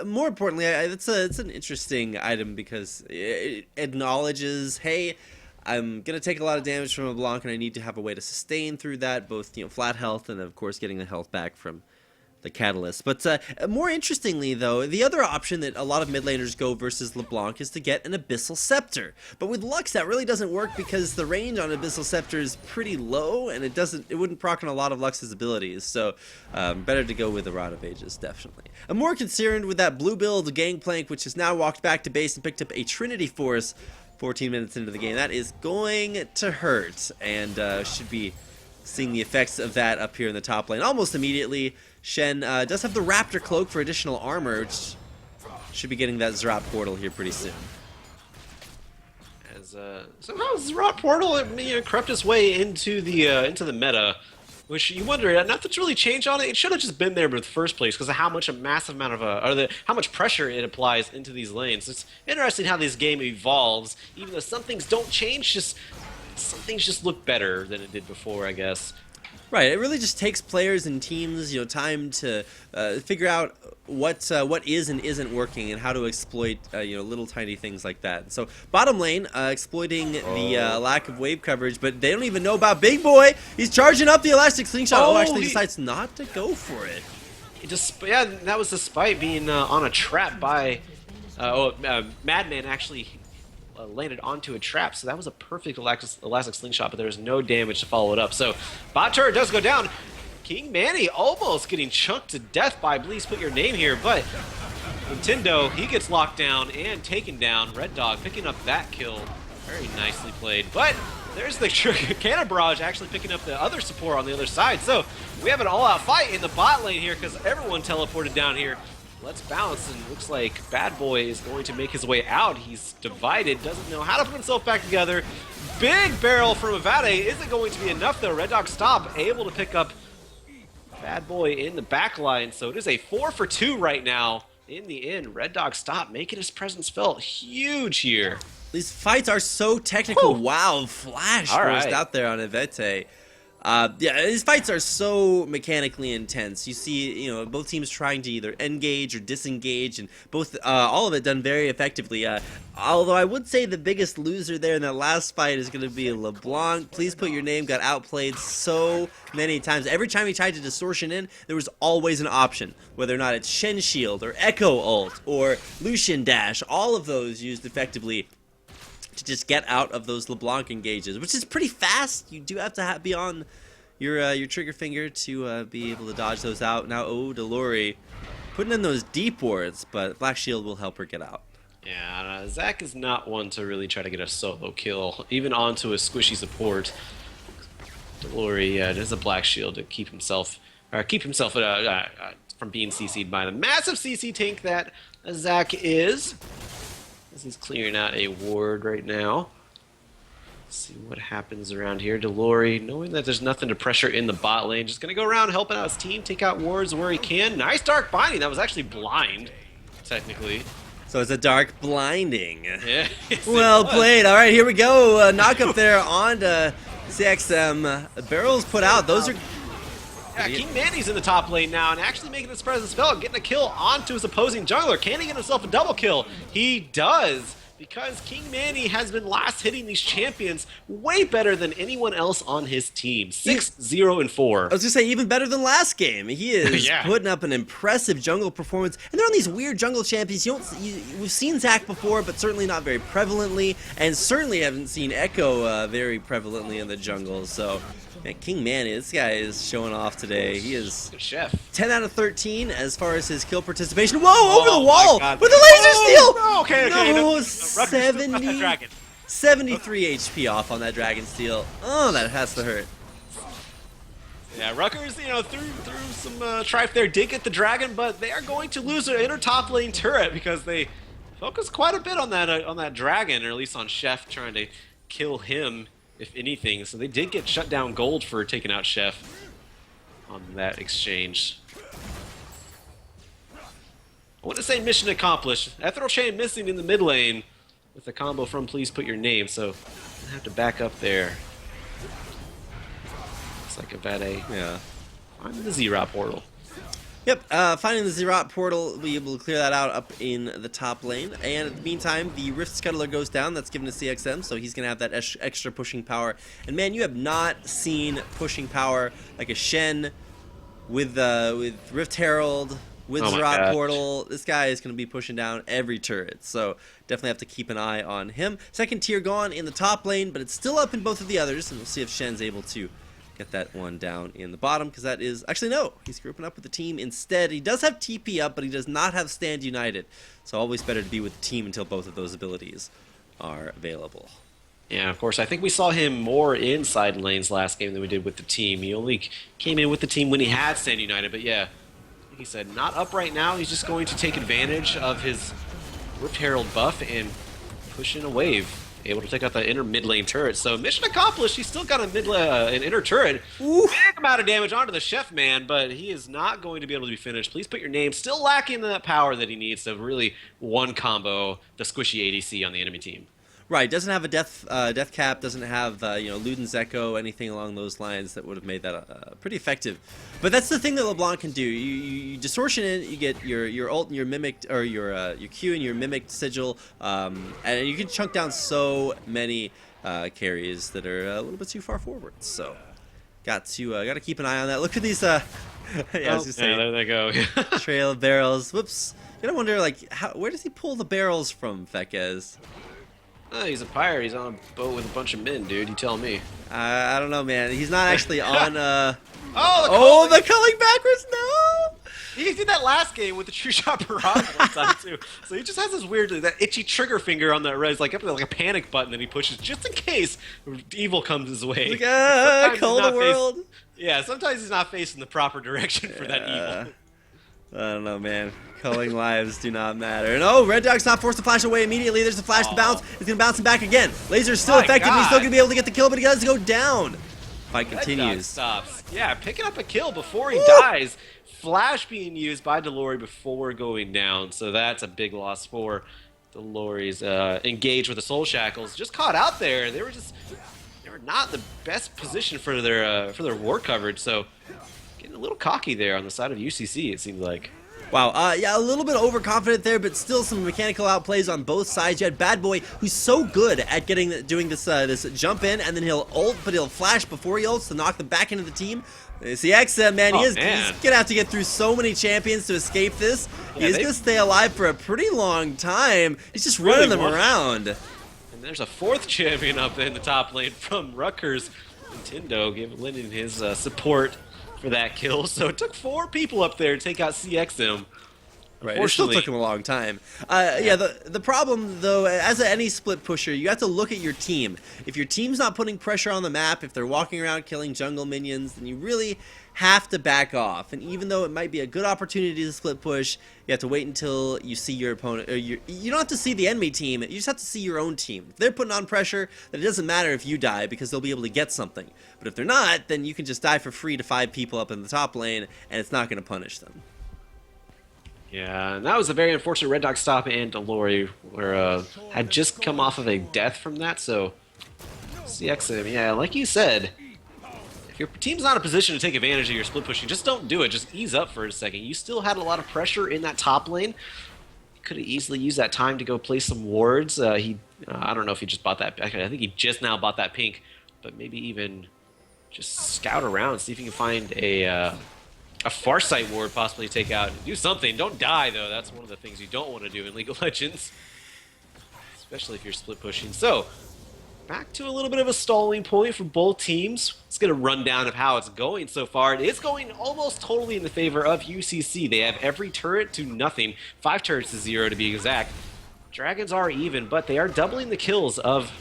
more importantly, it's an interesting item because it acknowledges, hey, I'm gonna take a lot of damage from a Blanc, and I need to have a way to sustain through that, both flat health and of course getting the health back from the catalyst. But more interestingly, though, the other option that a lot of mid laners go versus LeBlanc is to get an Abyssal Scepter. But with Lux, that really doesn't work because the range on Abyssal Scepter is pretty low, and it wouldn't proc on a lot of Lux's abilities. So better to go with the Rod of Ages, definitely. I'm more concerned with that blue build Gangplank, which has now walked back to base and picked up a Trinity Force 14 minutes into the game. That is going to hurt, and should be seeing the effects of that up here in the top lane almost immediately. Shen does have the Raptor Cloak for additional armor, which should be getting that Zerat Portal here pretty soon. As somehow Zerat Portal crept its way into the meta, which you wonder, nothing's really changed on it. It should have just been there in the first place because of how much a massive amount of how much pressure it applies into these lanes. It's interesting how this game evolves. Even though some things don't change, some things just look better than it did before, I guess. Right, it really just takes players and teams, time to figure out what is and isn't working and how to exploit little tiny things like that. So bottom lane exploiting the lack of wave coverage, but they don't even know about Big Boy. He's charging up the elastic slingshot. Oh, actually decides not to go for it. Yeah, that was despite being on a trap by Madman actually landed onto a trap, so that was a perfect elastic slingshot, but there was no damage to follow it up. So bot turret does go down. King Manny almost getting chunked to death by Please Put Your Name here, but Nintendo, he gets locked down and taken down. Red Dog picking up that kill. Very nicely played, but there's the Cannon Barrage actually picking up the other support on the other side. So we have an all-out fight in the bot lane here because everyone teleported down here. Let's bounce, and looks like Bad Boy is going to make his way out. He's divided, doesn't know how to put himself back together. Big barrel from Avade isn't going to be enough though. Red Dog Stop able to pick up Bad Boy in the back line, so it is a 4-for-2 right now. In the end, Red Dog Stop making his presence felt huge here. These fights are so technical. Whew. Wow, Flash burst out there on Avete. Yeah, these fights are so mechanically intense. You see, both teams trying to either engage or disengage, and both, all of it done very effectively. Although I would say the biggest loser there in that last fight is going to be LeBlanc. Please Put Your Name got outplayed so many times. Every time he tried to distortion in, there was always an option, whether or not it's Shen Shield or Echo Ult or Lucian Dash. All of those used effectively to just get out of those LeBlanc engages, which is pretty fast. You do have to be on your trigger finger to be able to dodge those out. Now, Delori putting in those deep wards, but Black Shield will help her get out. Yeah, Zach is not one to really try to get a solo kill, even onto a squishy support. Delori does a Black Shield to keep himself from being CC'd by the massive CC tank that Zach is. As he's clearing out a ward right now. Let's see what happens around here. Delori, knowing that there's nothing to pressure in the bot lane, just going to go around helping out his team, take out wards where he can. Nice Dark Binding. That was actually blind, technically. So it's a Dark Blinding. Yeah. Well played. All right, here we go. Knock up there on to CXM. Barrels put out. Those are... Yeah, King Manny's in the top lane now and actually making his presence felt, getting a kill onto his opposing jungler. Can he get himself a double kill? He does, because King Manny has been last hitting these champions way better than anyone else on his team. 6-0-4. I was going to say, even better than last game. He is putting up an impressive jungle performance. And they're on these weird jungle champions. We've seen Zac before, but certainly not very prevalently. And certainly haven't seen Echo very prevalently in the jungle. So... Man, King Manny, this guy is showing off today. He is chef. 10 out of 13 as far as his kill participation. Whoa, over the wall with the laser steal! Oh, okay. No, 73 HP off on that dragon steal. Oh, that has to hurt. Yeah, Rutgers, through some tripe there, did get the dragon, but they are going to lose their inner top lane turret because they focus quite a bit on that dragon, or at least on Chef trying to kill him, if anything. So they did get shut down gold for taking out Chef on that exchange. I want to say mission accomplished. Ethereal Chain missing in the mid lane with the combo from Please Put Your Name, so I have to back up there. Looks like a Vade. Yeah. I'm the Zerot portal. Yep, finding the Zerot portal, we'll be able to clear that out up in the top lane. And in the meantime, the Rift Scuttler goes down. That's given to CXM, so he's going to have that extra pushing power. And man, you have not seen pushing power like a Shen with Rift Herald, with Zerot portal. This guy is going to be pushing down every turret, so definitely have to keep an eye on him. Second tier gone in the top lane, but it's still up in both of the others, and we'll see if Shen's able to get that one down in the bottom, because that is... Actually, no. He's grouping up with the team instead. He does have TP up, but he does not have Stand United. So always better to be with the team until both of those abilities are available. Yeah, of course. I think we saw him more inside lanes last game than we did with the team. He only came in with the team when he had Stand United, but yeah. He said not up right now. He's just going to take advantage of his Rift Herald buff and push in a wave. Able to take out the inner mid lane turret. So mission accomplished. He's still got an inner turret. Big amount of damage onto the Chef man, but he is not going to be able to be finished. Please Put Your Name. Still lacking that power that he needs to really one combo the squishy ADC on the enemy team. Right, doesn't have a death cap, doesn't have Luden's Echo, anything along those lines that would have made that pretty effective. But that's the thing that LeBlanc can do. You distortion it, you get your ult and your mimicked, or your Q and your mimicked sigil, and you can chunk down so many carries that are a little bit too far forward. So got to keep an eye on that. Look at these. Yeah, I was just saying, there they go. trail of barrels. Whoops. You gotta wonder where does he pull the barrels from, Fekez? Oh, he's a pirate. He's on a boat with a bunch of men, dude. You tell me. I don't know, man. He's not actually on. The culling backwards. No. He did that last game with the true shot barrage one time too. So he just has this weird, that itchy trigger finger on that res, like up to like a panic button that he pushes just in case evil comes his way. Like, call the world. Yeah, sometimes he's not facing the proper direction for that evil. I don't know, man. Culling lives do not matter. No, Red Dog's not forced to flash away immediately. There's a flash to bounce. He's going to bounce him back again. Laser's still effective. He's still going to be able to get the kill, but he does go down. Fight continues. Red Dog stops. Yeah, picking up a kill before he dies. Flash being used by Delory before going down. So that's a big loss for Delory's engaged with the Soul Shackles. Just caught out there. They were not the best position for their war coverage. So getting a little cocky there on the side of UCC, it seemed like. Wow, yeah, a little bit overconfident there, but still some mechanical outplays on both sides. You had Bad Boy, who's so good at doing this jump in, and then he'll ult, but he'll flash before he ults to knock them back into the team. CX, man, he's gonna have to get through so many champions to escape this. Yeah, he's gonna stay alive for a pretty long time. He's just running them around. And there's a fourth champion up there in the top lane from Rutgers. Nintendo lending his support for that kill, so it took 4 people up there to take out CXM. Right, it still took him a long time. Yeah, the problem, though, as any split pusher, you have to look at your team. If your team's not putting pressure on the map, if they're walking around killing jungle minions, then you really have to back off. And even though it might be a good opportunity to split push, you have to wait until you see your opponent. Or you don't have to see the enemy team, you just have to see your own team. If they're putting on pressure, then it doesn't matter if you die, because they'll be able to get something. But if they're not, then you can just die for free to 5 people up in the top lane, and it's not going to punish them. Yeah, and that was a very unfortunate Red Dog stop, and Delory had just come off of a death from that, so CXM, yeah, like you said, if your team's not in a position to take advantage of your split pushing, just don't do it, just ease up for a second. You still had a lot of pressure in that top lane. You could have easily used that time to go play some wards. I don't know if he just bought that, I think he just now bought that pink, but maybe even just scout around, see if you can find a Farsight ward, possibly take out. Do something. Don't die, though. That's one of the things you don't want to do in League of Legends, especially if you're split pushing. So, back to a little bit of a stalling point for both teams. Let's get a rundown of how it's going so far. It is going almost totally in the favor of UCC. They have every turret to nothing. 5 turrets to 0 to be exact. Dragons are even, but they are doubling the kills of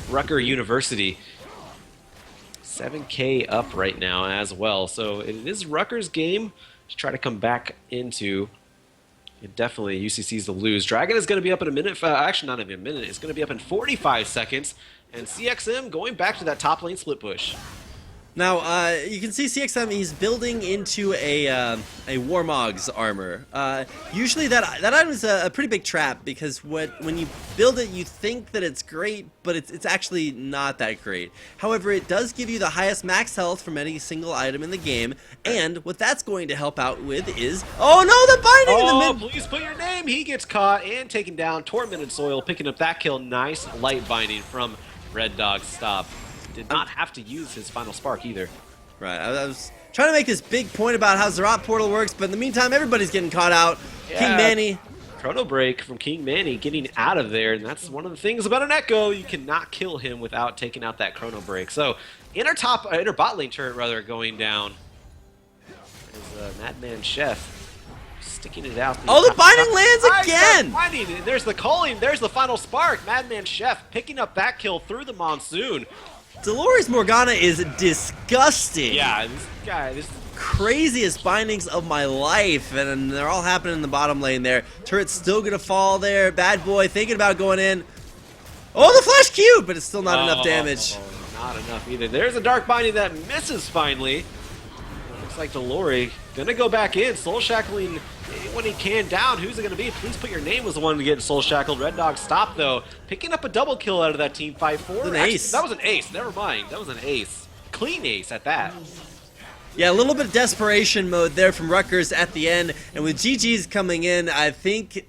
Rutgers University. 7K up right now as well, so it is Rutgers' game to try to come back into. It definitely UCC's to lose. Dragon is going to be up in a minute, actually not even a minute, it's going to be up in 45 seconds, and CXM going back to that top lane split push. Now, you can see CXM, he's building into a Warmog's armor. Usually that item is a pretty big trap, because when you build it, you think that it's great, but it's actually not that great. However, it does give you the highest max health from any single item in the game, and what that's going to help out with is... Oh no, the binding in the mid... Please put your name! He gets caught and taken down. Tormented Soil picking up that kill. Nice light binding from Red Dog's stop. Did not have to use his final spark either. Right, I was trying to make this big point about how Zerat Portal works, but in the meantime, everybody's getting caught out. Yeah. King Manny. Chrono Break from King Manny getting out of there, and that's one of the things about an Echo. You cannot kill him without taking out that Chrono Break. So, inner bot lane turret, rather, going down. There's Madman Chef sticking it out. Oh, the binding lands again! Binding. There's the calling. There's the final spark. Madman Chef picking up that kill through the Monsoon. Dolores Morgana is disgusting. Yeah, this craziest bindings of my life, and they're all happening in the bottom lane there. Turret's still gonna fall there. Bad Boy thinking about going in. Oh, the flash Q, but it's still not enough damage. Not enough either. There's a dark binding that misses finally. Looks like Delory Gonna go back in. Soul Shackling when he can down. Who's it gonna be? Please Put Your Name was the one to get Soul Shackled. Red Dog stopped though. Picking up a double kill out of that team fight. An ace. That was an ace. Never mind. That was an ace. Clean ace at that. Yeah, a little bit of desperation mode there from Rutgers at the end. And with GG's coming in, I think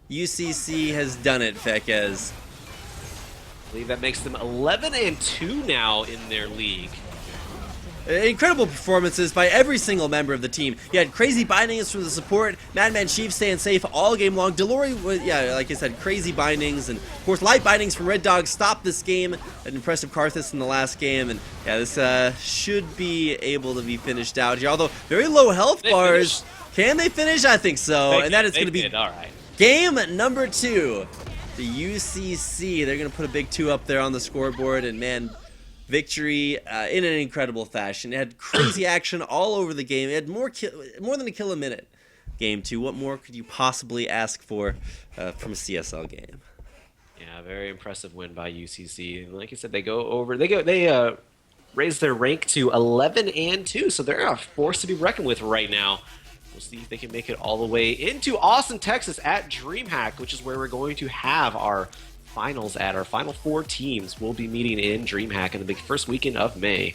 UCC has done it, Fekez. I believe that makes them 11-2 now in their league. Incredible performances by every single member of the team. You had crazy bindings from the support. Madman Chief staying safe all game long. Delory was, yeah, like I said, crazy bindings. And, of course, light bindings from Red Dog stopped this game. An impressive Karthus in the last game. And, yeah, this should be able to be finished out here. Although, very low health bars. Can they finish? I think so. And that is going to be all right. Game number 2. The UCC. They're going to put a big 2 up there on the scoreboard. And, man, victory in an incredible fashion. It had crazy action all over the game. It had more than a kill a minute. Game 2. What more could you possibly ask for from a CSL game? Yeah, very impressive win by UCC. And like you said, they raise their rank to 11-2, so they're a force to be reckoned with right now. We'll see if they can make it all the way into Austin, Texas at DreamHack, which is where we're going to have our finals at. Our final 4 teams will be meeting in DreamHack in the big first weekend of May.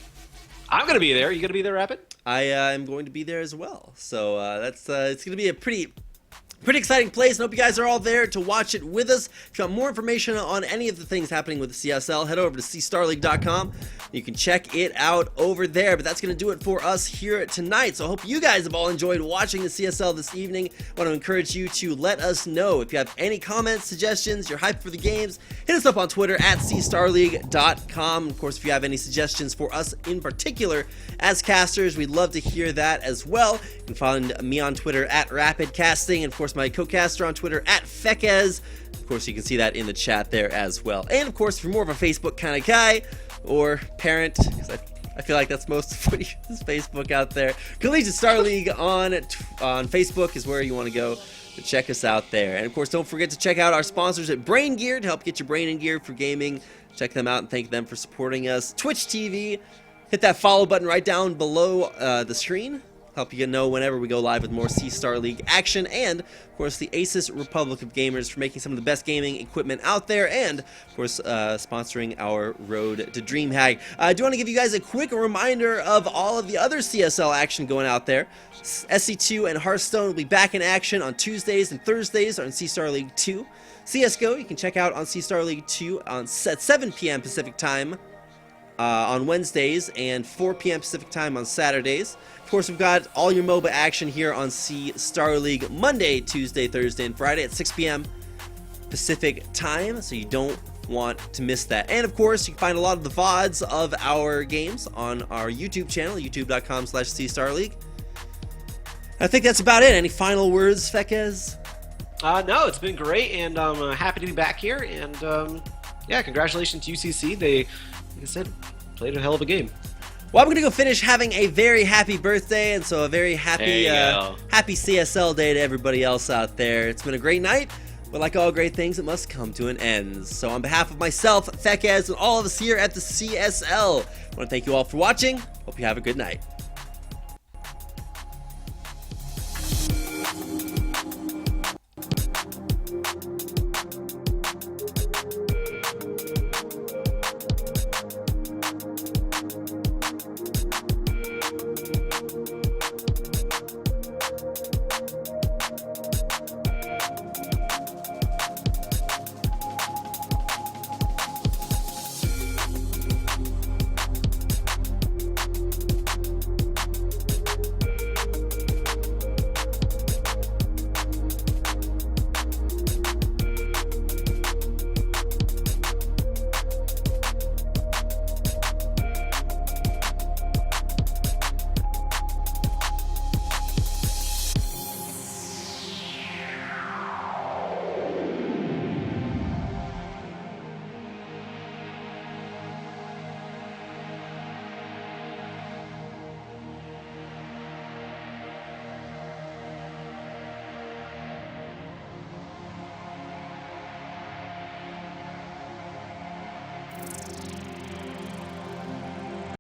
I'm going to be there. Are you going to be there, Rapid? I am going to be there as well. So that's it's going to be a pretty exciting place, and hope you guys are all there to watch it with us. If you want more information on any of the things happening with the CSL, head over to cstarleague.com. You can check it out over there, but that's going to do it for us here tonight. So I hope you guys have all enjoyed watching the CSL this evening. I want to encourage you to let us know if you have any comments, suggestions, you're hyped for the games. Hit us up on Twitter at cstarleague.com. Of course, if you have any suggestions for us in particular as casters, we'd love to hear that as well. You can find me on Twitter at RapidCasting, and of course my co-caster on Twitter at Fekez. Of course, you can see that in the chat there as well. And of course, if you're more of a Facebook kind of guy or parent, because I feel like that's most of what is Facebook out there, Collegiate Star League on Facebook is where you want to go to check us out there. And of course, don't forget to check out our sponsors at Brain Gear to help get your brain in gear for gaming. Check them out and thank them for supporting us. Twitch TV, hit that follow button right down below the screen. Help you know whenever we go live with more C-Star League action, and of course the Asus Republic of Gamers for making some of the best gaming equipment out there, and of course sponsoring our road to DreamHack. I do want to give you guys a quick reminder of all of the other CSL action going out there. SC2 and Hearthstone will be back in action on Tuesdays and Thursdays on C-Star League 2. CSGO you can check out on C-Star League 2 at 7 p.m. Pacific time on Wednesdays and 4 p.m. Pacific time on Saturdays. Of course, we've got all your MOBA action here on C-Star League Monday, Tuesday, Thursday, and Friday at 6 p.m. Pacific time, so you don't want to miss that. And of course, you can find a lot of the VODs of our games on our YouTube channel, youtube.com/CStarLeague. I think that's about it. Any final words, Fekez? No, it's been great, and I'm happy to be back here. And yeah, congratulations to UCC. They, like I said, played a hell of a game. Well, I'm going to go finish having a very happy birthday, and so a very happy happy CSL day to everybody else out there. It's been a great night, but like all great things, it must come to an end. So on behalf of myself, Fekez, and all of us here at the CSL, I want to thank you all for watching. Hope you have a good night.